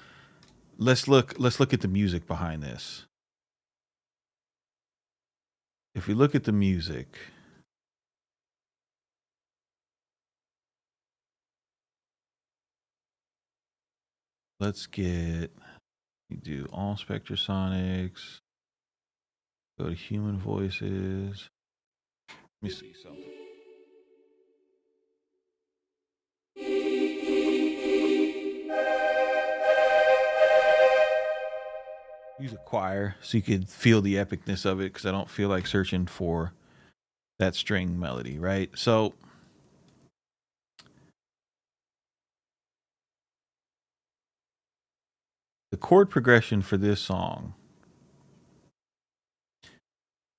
let's look at the music behind this. If we look at the music, let's get, you do all Spectrasonics, go to human voices. Let me see something. Use a choir so you could feel the epicness of it, because I don't feel like searching for that string melody, right? So the chord progression for this song,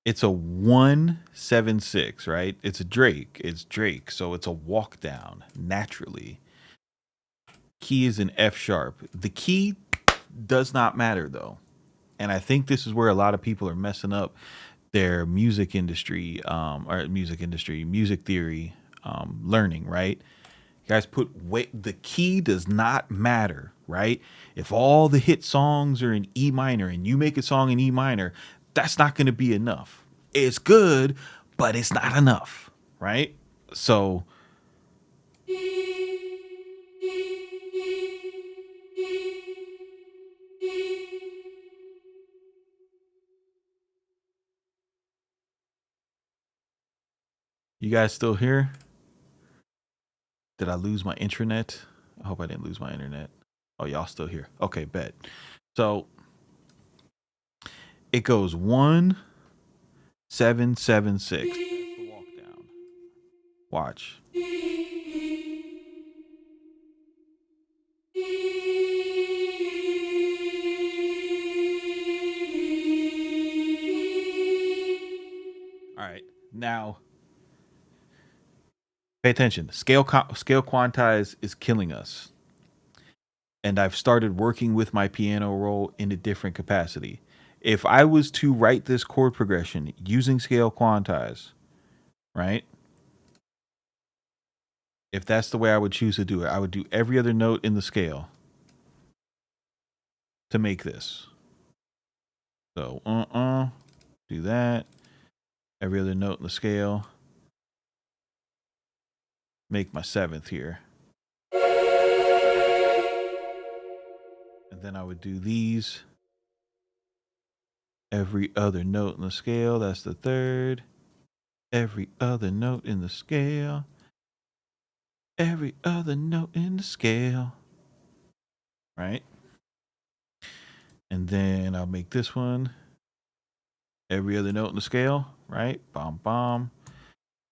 it's a 1-7-6, right? It's Drake, so it's a walk down naturally. Key is an F sharp. The key does not matter though. And I think this is where a lot of people are messing up their music theory learning, right? You guys the key does not matter, right? If all the hit songs are in E minor and you make a song in E minor, that's not going to be enough. It's good, but it's not enough, right? So you guys still here? Did I lose my intranet? I hope I didn't lose my internet. Oh, y'all still here. Okay, bet. So it goes 1-7-7-6. That's the walk down. Watch. All right. Now pay attention. Scale quantize is killing us. And I've started working with my piano roll in a different capacity. If I was to write this chord progression using scale quantize, right? If that's the way I would choose to do it, I would do every other note in the scale to make this. So, do that. Every other note in the scale. Make my 7th here. And then I would do these. Every other note in the scale, that's the 3rd. Every other note in the scale. Every other note in the scale. Right? And then I'll make this one. Every other note in the scale, right? Bom, bom.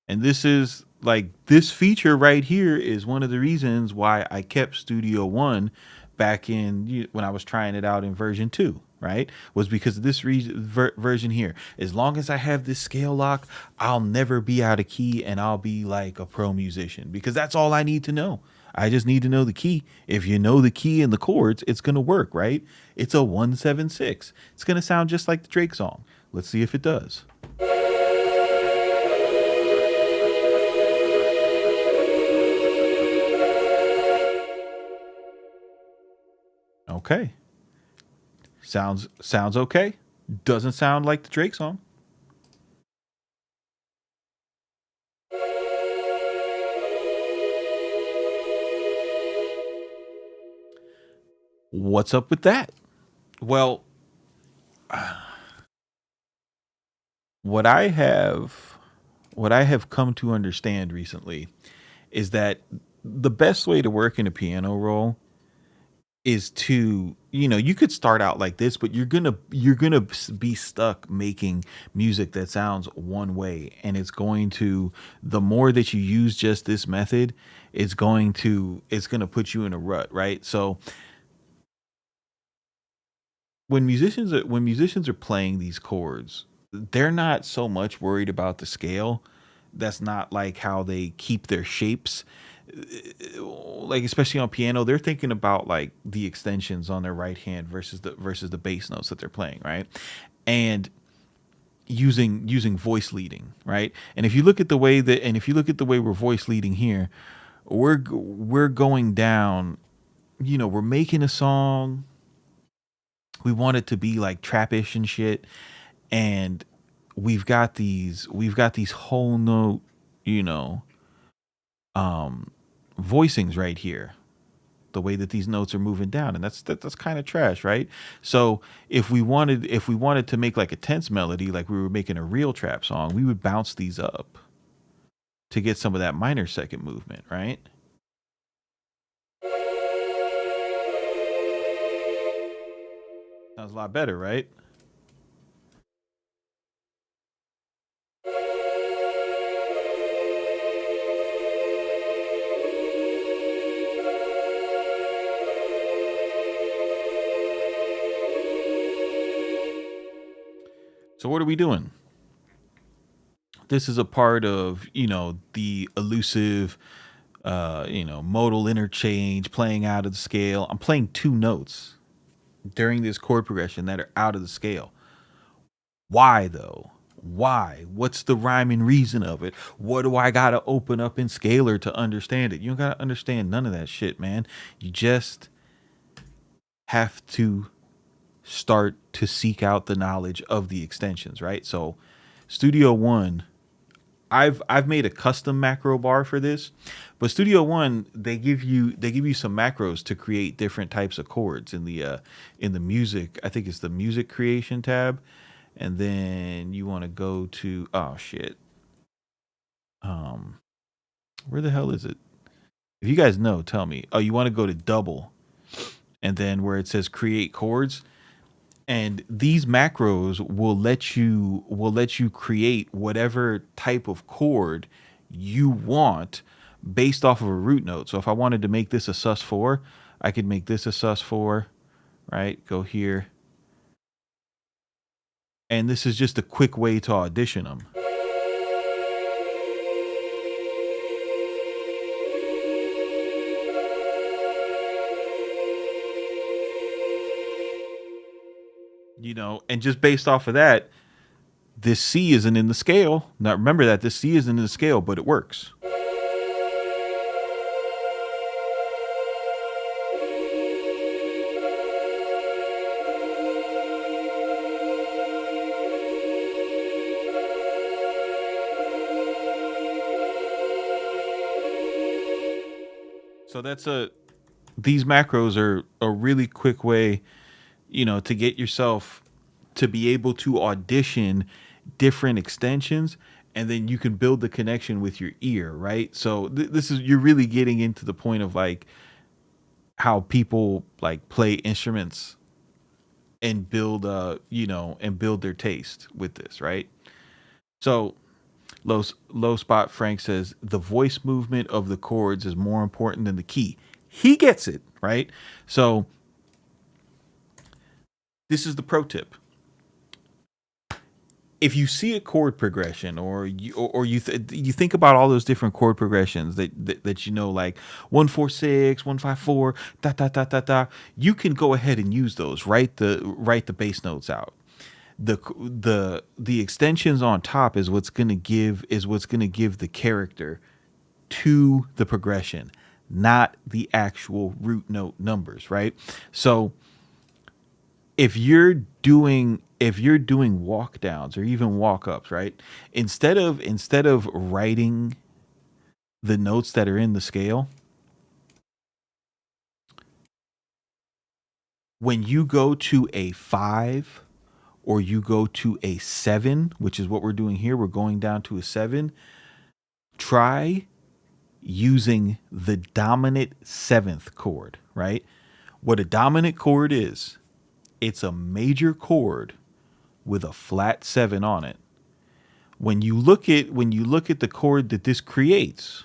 And this is like, this feature right here is one of the reasons why I kept Studio One back in when I was trying it out in version 2, right? Was because of this version here. As long as I have this scale lock, I'll never be out of key and I'll be like a pro musician, because that's all I need to know. I just need to know the key. If you know the key and the chords, it's going to work, right? It's a 1-7-6. It's going to sound just like the Drake song. Let's see if it does. Okay. Sounds okay. Doesn't sound like the Drake song. What's up with that? Well, what I have what I have come to understand recently is that the best way to work in a piano roll is to, you could start out like this, but you're gonna be stuck making music that sounds one way, and it's going to, the more that you use just this method, it's gonna put you in a rut, right? So when musicians are playing these chords, they're not so much worried about the scale. That's not like how they keep their shapes. Like especially on piano, they're thinking about like the extensions on their right hand versus the bass notes that they're playing, right? And using voice leading, right? And if you look at the way we're voice leading here, we're going down, we're making a song, we want it to be like trappish and shit, and we've got these whole note, you know, um voicings right here, the way that these notes are moving down, and that's kind of trash, right? So if we wanted to make like a tense melody, like we were making a real trap song, we would bounce these up to get some of that minor second movement, right? Sounds a lot better, right? So what are we doing? This is a part of, the elusive, modal interchange, playing out of the scale. I'm playing two notes during this chord progression that are out of the scale. Why though? Why? What's the rhyme and reason of it? What do I gotta open up in scalar to understand it? You don't gotta understand none of that shit, man. You just have to start to seek out the knowledge of the extensions, right? So Studio One, I've made a custom macro bar for this, but Studio One, they give you some macros to create different types of chords in the music. I think it's the music creation tab, and then you want to go to, oh shit, um, where the hell is it? If you guys know, tell me. Oh, you want to go to double, and then where it says create chords, and these macros will let you create whatever type of chord you want based off of a root note. So if I wanted to make this a sus4, I could make this a sus4, right? Go here. And this is just a quick way to audition them. And just based off of that, this C isn't in the scale. Now remember that this C isn't in the scale, but it works. So these macros are a really quick way, to get yourself to be able to audition different extensions, and then you can build the connection with your ear, right? So this is, you're really getting into the point of like how people like play instruments and build their taste with this, right? So low spot Frank says the voice movement of the chords is more important than the key. He gets it, right? So this is the pro tip. If you see a chord progression, or you think about all those different chord progressions that like 1 4 6 1 5 4 dot dot dot dot dot, you can go ahead and use those. Write the bass notes out. The extensions on top is what's gonna give the character to the progression, not the actual root note numbers, right? So if you're doing walk downs or even walk ups, right? Instead of writing the notes that are in the scale, when you go to a 5 or you go to a 7, which is what we're doing here, we're going down to a 7, try using the dominant 7th chord, right? What a dominant chord is, it's a major chord with a flat 7 on it. When you look at the chord that this creates,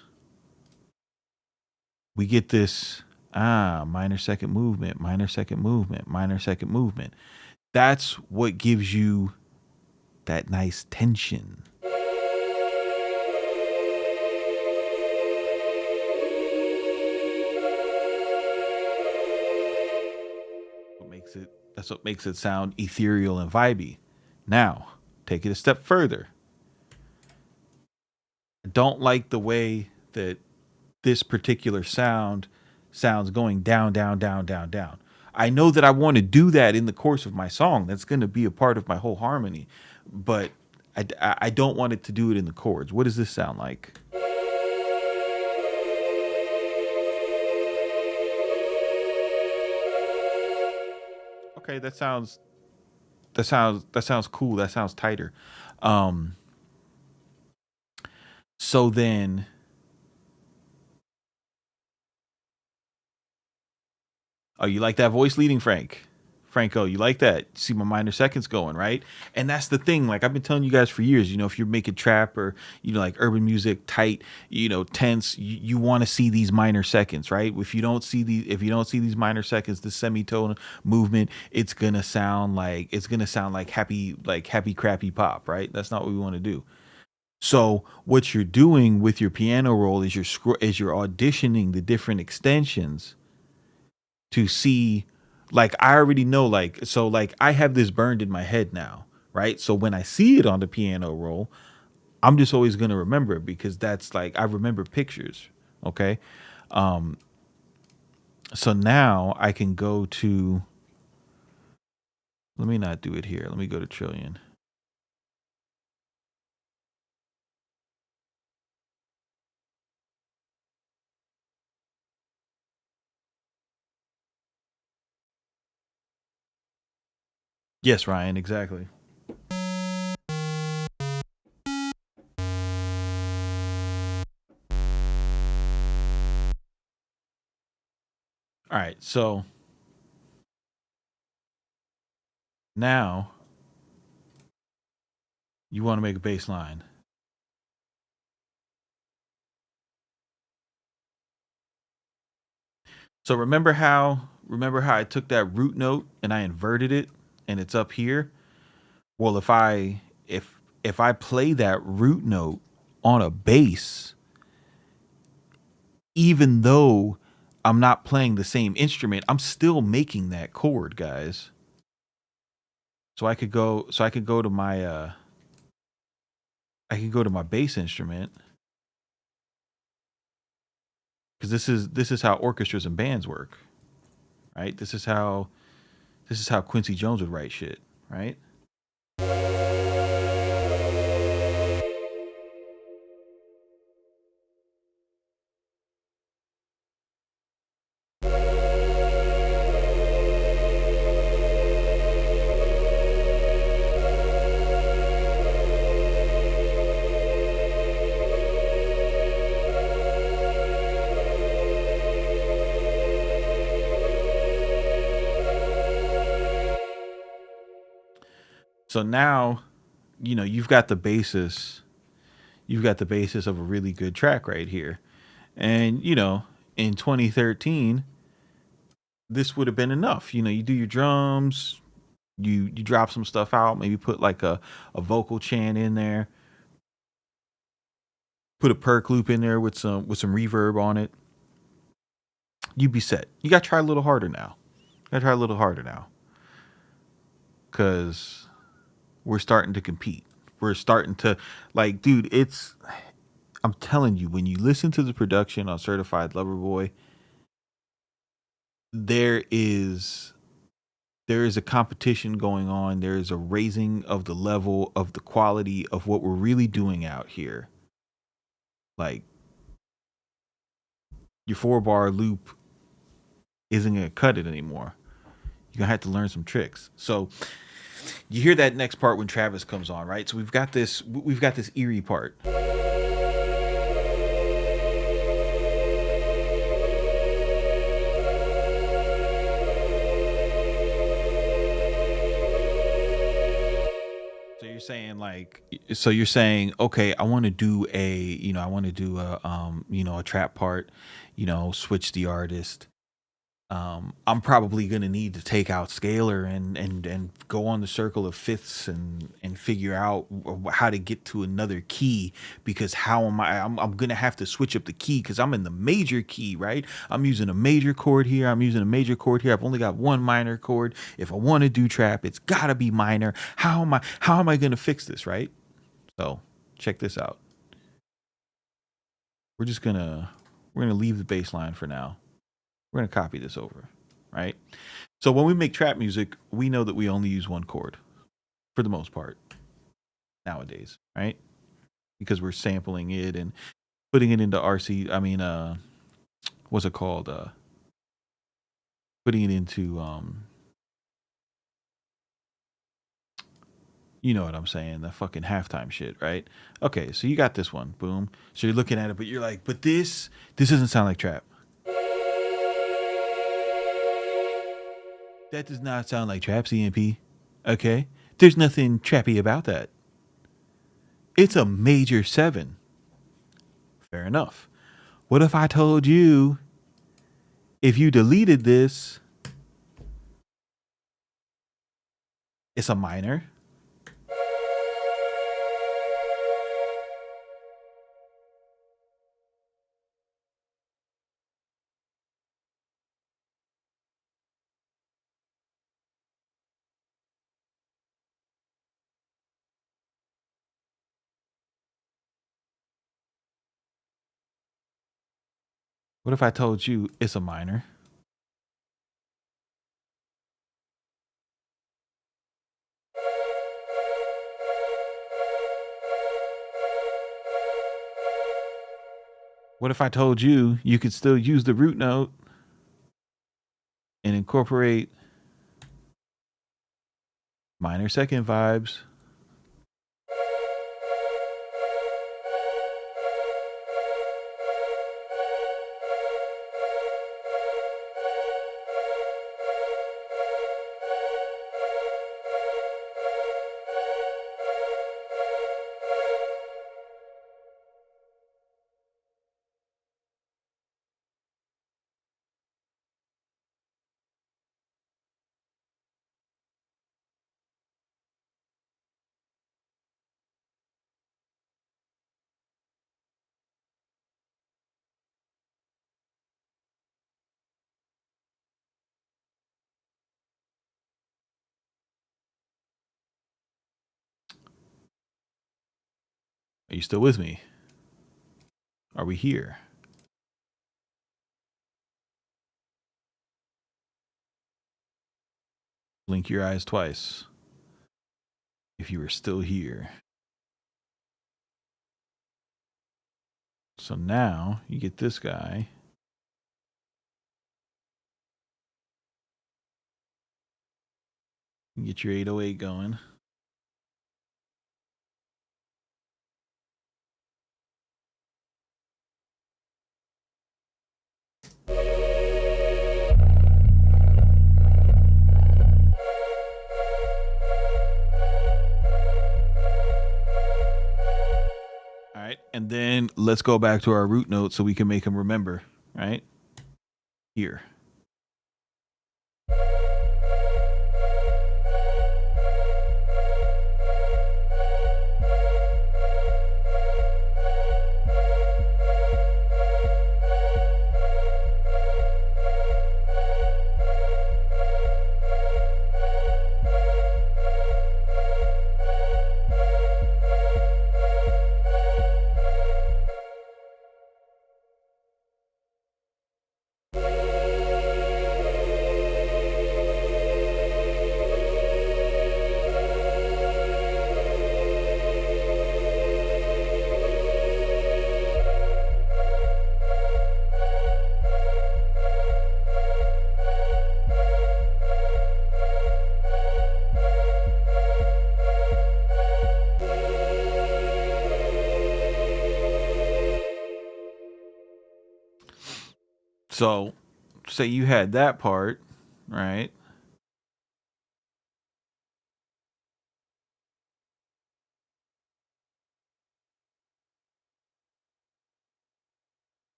we get this minor second movement, minor second movement, minor second movement. That's what gives you that nice tension. That's what makes it sound ethereal and vibey. Now, take it a step further. I don't like the way that this particular sound sounds going down, down, down, down, down. I know that I want to do that in the course of my song. That's going to be a part of my whole harmony, but I don't want it to do it in the chords. What does this sound like? Okay, that sounds cool. That sounds tighter. Um, so then, oh, you like that voice leading, Franco, you like that? See my minor seconds going, right? And that's the thing. Like I've been telling you guys for years, if you're making trap or like urban music, tight, tense, you want to see these minor seconds, right? If you don't see these minor seconds, the semitone movement, it's gonna sound like happy crappy pop, right? That's not what we want to do. So what you're doing with your piano roll is you're auditioning the different extensions to see, like I already know, like I have this burned in my head now, right? So when I see it on the piano roll, I'm just always going to remember it because that's like I remember pictures. Okay. um so now I can go to, let me not do it here, let me go to trillion. Yes, Ryan, exactly. All right, so now you want to make a bass line. So remember how I took that root note and I inverted it and it's up here? Well, if I play that root note on a bass, even though I'm not playing the same instrument, I'm still making that chord, guys. So I could go to my bass instrument, because this is how orchestras and bands work, right? This is how Quincy Jones would write shit, right? So now, you've got the basis of a really good track right here. And in 2013, this would have been enough. You do your drums, you drop some stuff out, maybe put like a vocal chant in there, put a perk loop in there with some reverb on it. You'd be set. You got to try a little harder now. You got to try a little harder now, cuz we're starting to compete. We're starting to, like, dude, I'm telling you, when you listen to the production on Certified Lover Boy, there is there is a competition going on. There is a raising of the level of the quality of what we're really doing out here. Like your 4-bar loop isn't gonna cut it anymore. You're gonna have to learn some tricks. So you hear that next part when Travis comes on, right? So we've got this eerie part. You're saying, okay, I want to do a trap part, switch the artist. I'm probably going to need to take out scalar and go on the circle of fifths and figure out how to get to another key, because I'm going to have to switch up the key because I'm in the major key, right? I'm using a major chord here. I've only got one minor chord. If I want to do trap, it's got to be minor. How am I going to fix this, right? So check this out. We're going to leave the bass line for now. We're going to copy this over, right? So when we make trap music, we know that we only use one chord for the most part nowadays, right? Because we're sampling it and putting it into what's it called? Putting it into, you know what I'm saying? The fucking halftime shit, right? Okay, so you got this one, boom. So you're looking at it, but you're like, but this doesn't sound like trap. That does not sound like trap, CMP. Okay? There's nothing trappy about that. It's a major 7. Fair enough. What if I told you if you deleted this, it's a minor? What if I told you it's a minor? What if I told you you could still use the root note and incorporate minor second vibes? Are you still with me? Are we here? Blink your eyes twice if you are still here. So now you get this guy. You get your 808 going. All right, and then let's go back to our root note so we can make them remember, right? Here. So, say you had that part, right?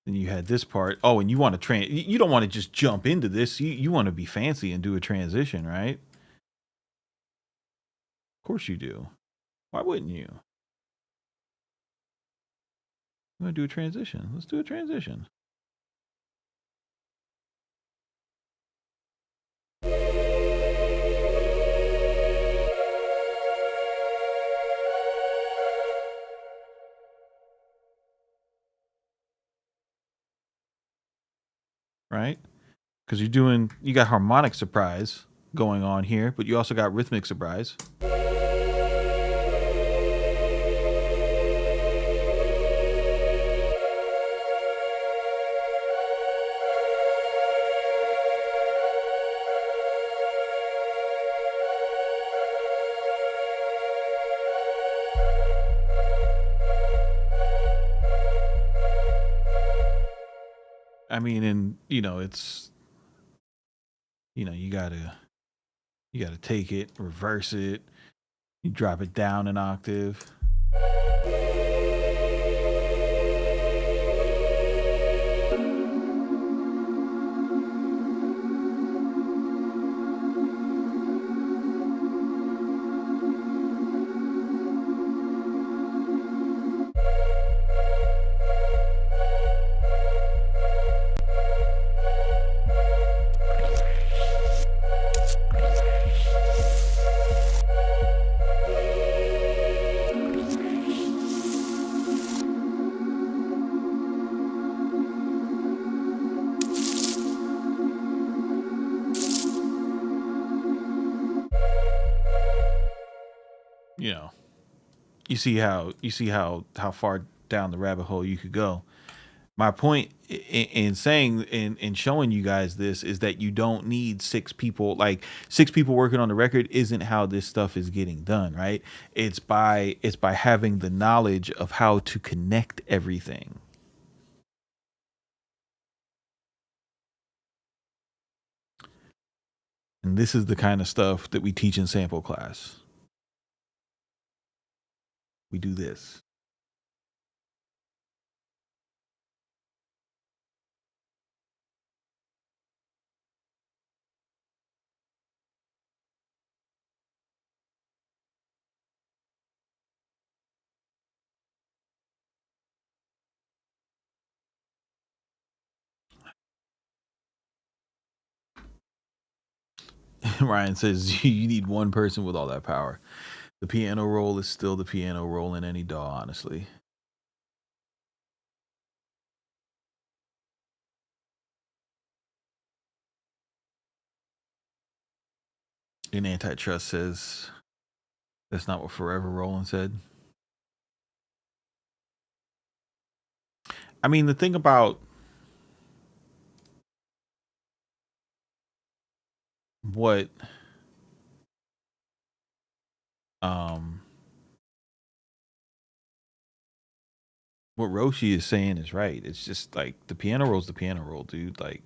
Then you had this part. Oh, and you want to you don't want to just jump into this. You want to be fancy and do a transition, right? Of course you do. Why wouldn't you? You want to do a transition? Let's do a transition. Right? Because you got harmonic surprise going on here, but you also got rhythmic surprise. I mean, and it's you gotta take it, reverse it, you drop it down an octave. You know, you see how far down the rabbit hole you could go. My point in saying in showing you guys this is that you don't need six people. Like, six people working on the record isn't how this stuff is getting done, right? It's by having the knowledge of how to connect everything. And this is the kind of stuff that we teach in sample class. We do this. Ryan says you need one person with all that power. The piano roll is still the piano roll in any DAW, honestly. And Antitrust says that's not what Forever Rolling said. I mean, the thing about what um what Roshi is saying is right. It's just like the piano roll's the piano roll, dude. Like,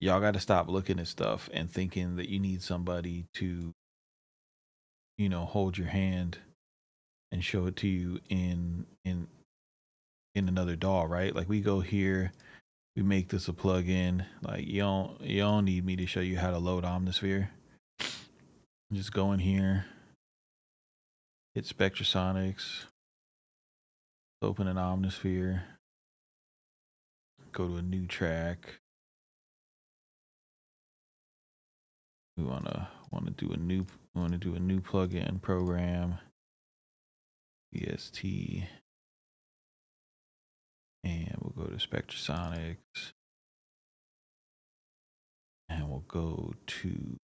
y'all got to stop looking at stuff and thinking that you need somebody to, hold your hand and show it to you in another DAW, right? Like, we go here, we make this a plugin. Like, you don't need me to show you how to load Omnisphere. Just go in here, hit Spectrasonics, open an Omnisphere, go to a new track. We want to do a new plugin program, EST, and we'll go to Spectrasonics, and we'll go to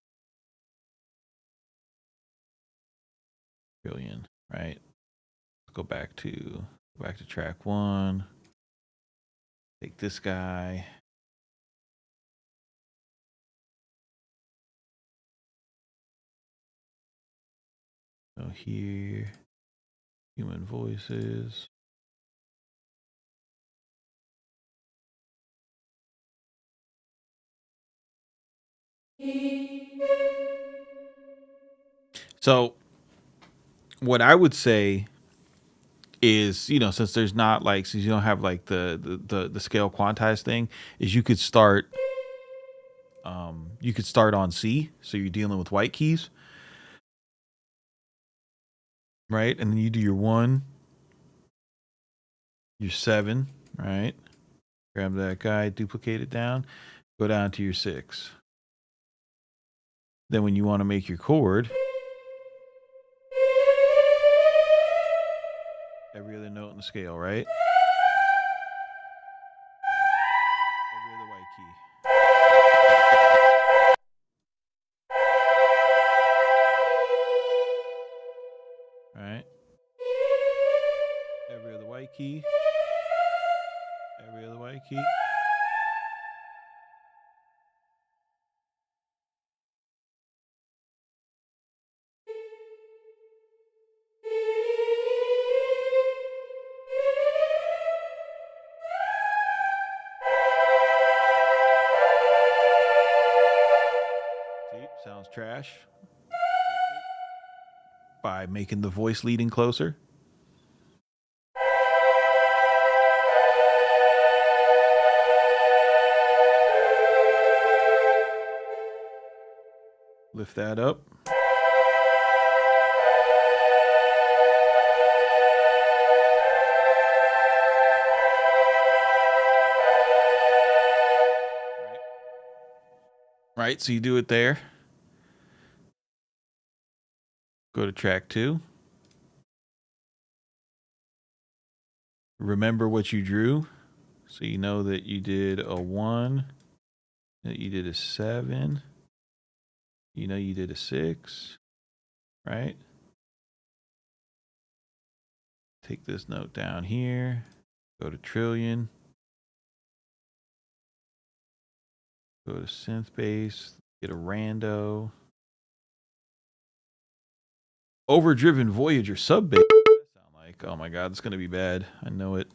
Trillion, right? Go back to track one. Take this guy. Go here. Human voices. So what I would say is, since there's not like, since you don't have like the scale quantized thing, is you could start on C, so you're dealing with white keys, right? And then you do your 1, your 7, right? Grab that guy, duplicate it down, go down to your 6. Then when you want to make your chord, every other note in the scale, right? Every other white key. Right? Every other white key. Every other white key. See, sounds trash. By making the voice leading closer. Lift that up. Right, so you do it there. Go to track 2. Remember what you drew. So you know that you did a 1, that you did a 7, you know you did a 6, right? Take this note down here, go to trillion, go to synth bass, get a rando. Overdriven Voyager sub bass. Sound like, oh my god, it's gonna be bad. I know it.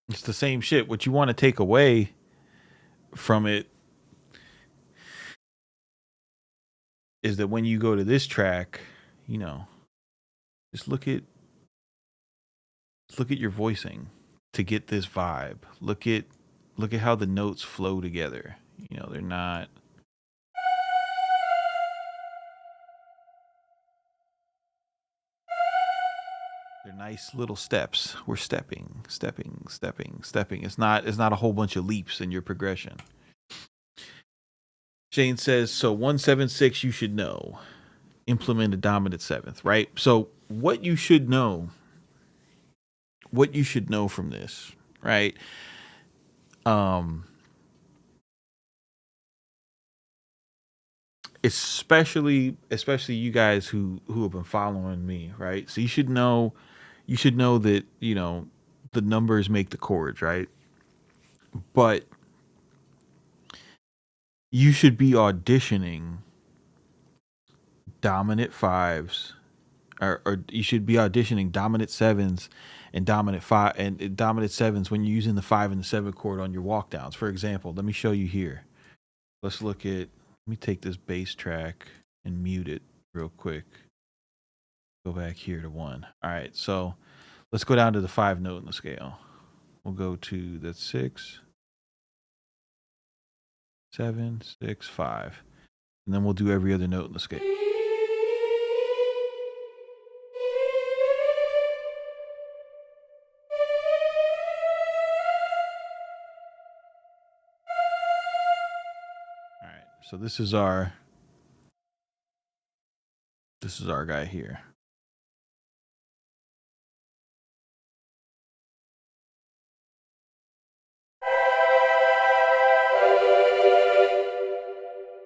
It's the same shit. What you want to take away from it is that when you go to this track, just look at your voicing to get this vibe. Look at how the notes flow together. They're not. They're nice little steps. We're stepping. It's not a whole bunch of leaps in your progression. Shane says, so 176 you should know. Implement a dominant 7th, right? So what you should know from this, right? Especially you guys who have been following me, right? So you should know that, the numbers make the chords, right? But you should be auditioning dominant 5s, or you should be auditioning dominant 7s and dominant 5 and dominant 7s when you're using the 5 and the 7 chord on your walk downs. For example, let me show you here. Let's look at, let me take this bass track and mute it real quick. Go back here to 1. All right, so let's go down to the 5 note in the scale. We'll go to the 6, 7, 6, 5. And then we'll do every other note in the scale. All right, so this is our guy here.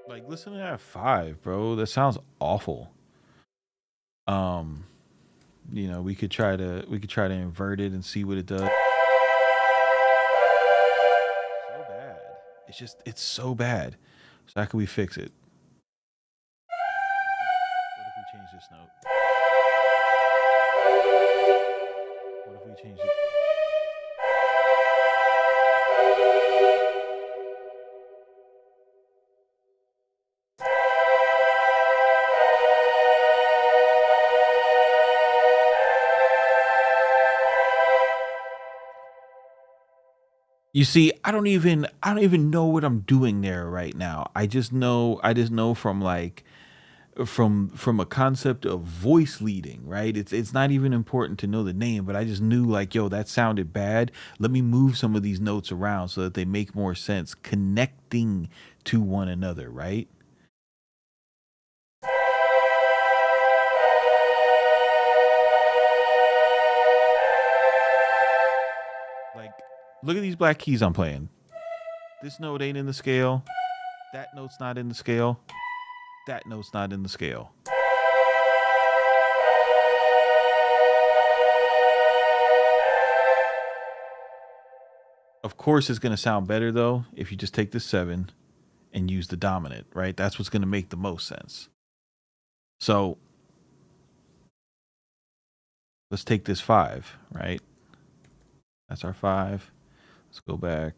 Like, listen to that 5, bro. That sounds awful. You know, we could try to invert it and see what it does. So bad. It's so bad. So how can we fix it? What if we change this note? What if we change it? You see, I don't even know what I'm doing there right now. I just know from like from a concept of voice leading, right? It's not even important to know the name, but I just knew like, yo, that sounded bad. Let me move some of these notes around so that they make more sense connecting to one another, right? Like look at these black keys I'm playing. This note ain't in the scale. That note's not in the scale. That note's not in the scale. Of course, it's going to sound better though if you just take the seven and use the dominant, right? That's what's going to make the most sense. So let's take this five, right? That's our five. Let's go back.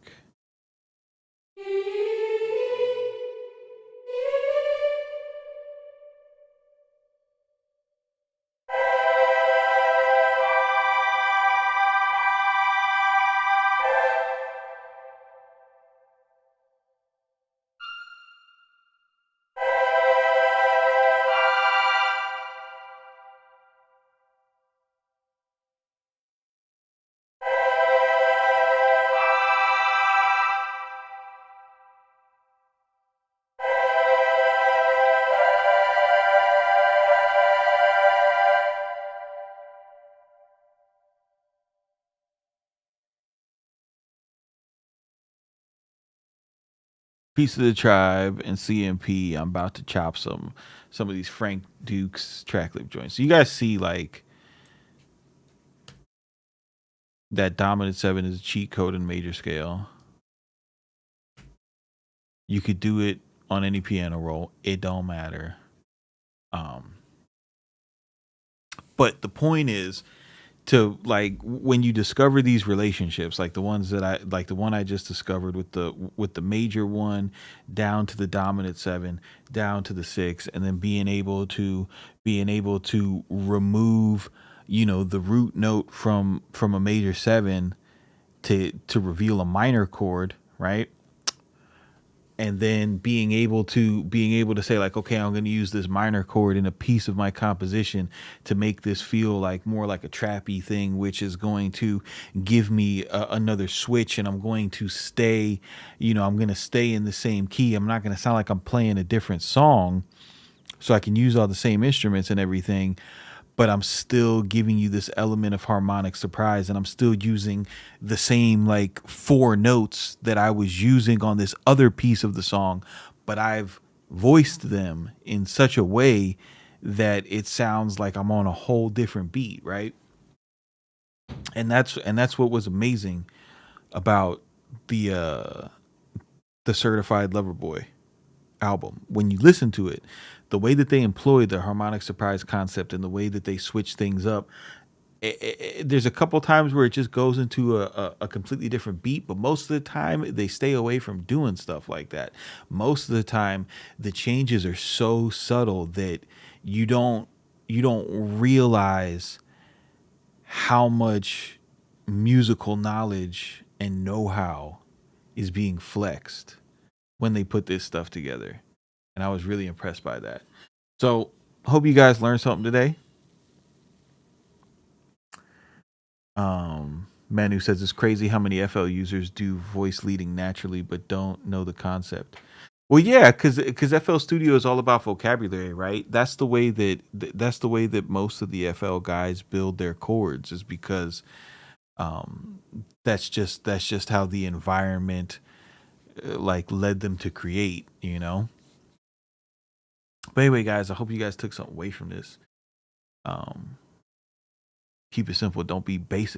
Piece of the Tribe and CMP. I'm about to chop some of these Frank Dukes track lip joints. So you guys see like that dominant seven is a cheat code in major scale. You could do it on any piano roll. It don't matter. Um, but the point is to like when you discover these relationships like the ones that I like the one I just discovered with the major one down to the dominant seven down to the six and then being able to remove the root note from a major seven to reveal a minor chord, right? And then being able to say like, okay, I'm going to use this minor chord in a piece of my composition to make this feel like more like a trappy thing, which is going to give me another switch. And I'm going to stay, I'm going to stay in the same key. I'm not going to sound like I'm playing a different song, so I can use all the same instruments and everything, but I'm still giving you this element of harmonic surprise, and I'm still using the same like four notes that I was using on this other piece of the song, but I've voiced them in such a way that it sounds like I'm on a whole different beat, right? And that's what was amazing about the Certified Lover Boy album. When you listen to it, the way that they employ the harmonic surprise concept and the way that they switch things up, there's a couple times where it just goes into a completely different beat, but most of the time they stay away from doing stuff like that. Most of the time, the changes are so subtle that you don't you don't realize how much musical knowledge and know-how is being flexed when they put this stuff together. And I was really impressed by that. So, hope you guys learned something today. Manu says it's crazy how many FL users do voice leading naturally but don't know the concept. Well, yeah, because FL Studio is all about vocabulary, right? That's the way that most of the FL guys build their chords is because um, that's just how the environment like led them to create. But anyway, guys, I hope you guys took something away from this. Um, Keep it simple. Don't be basic.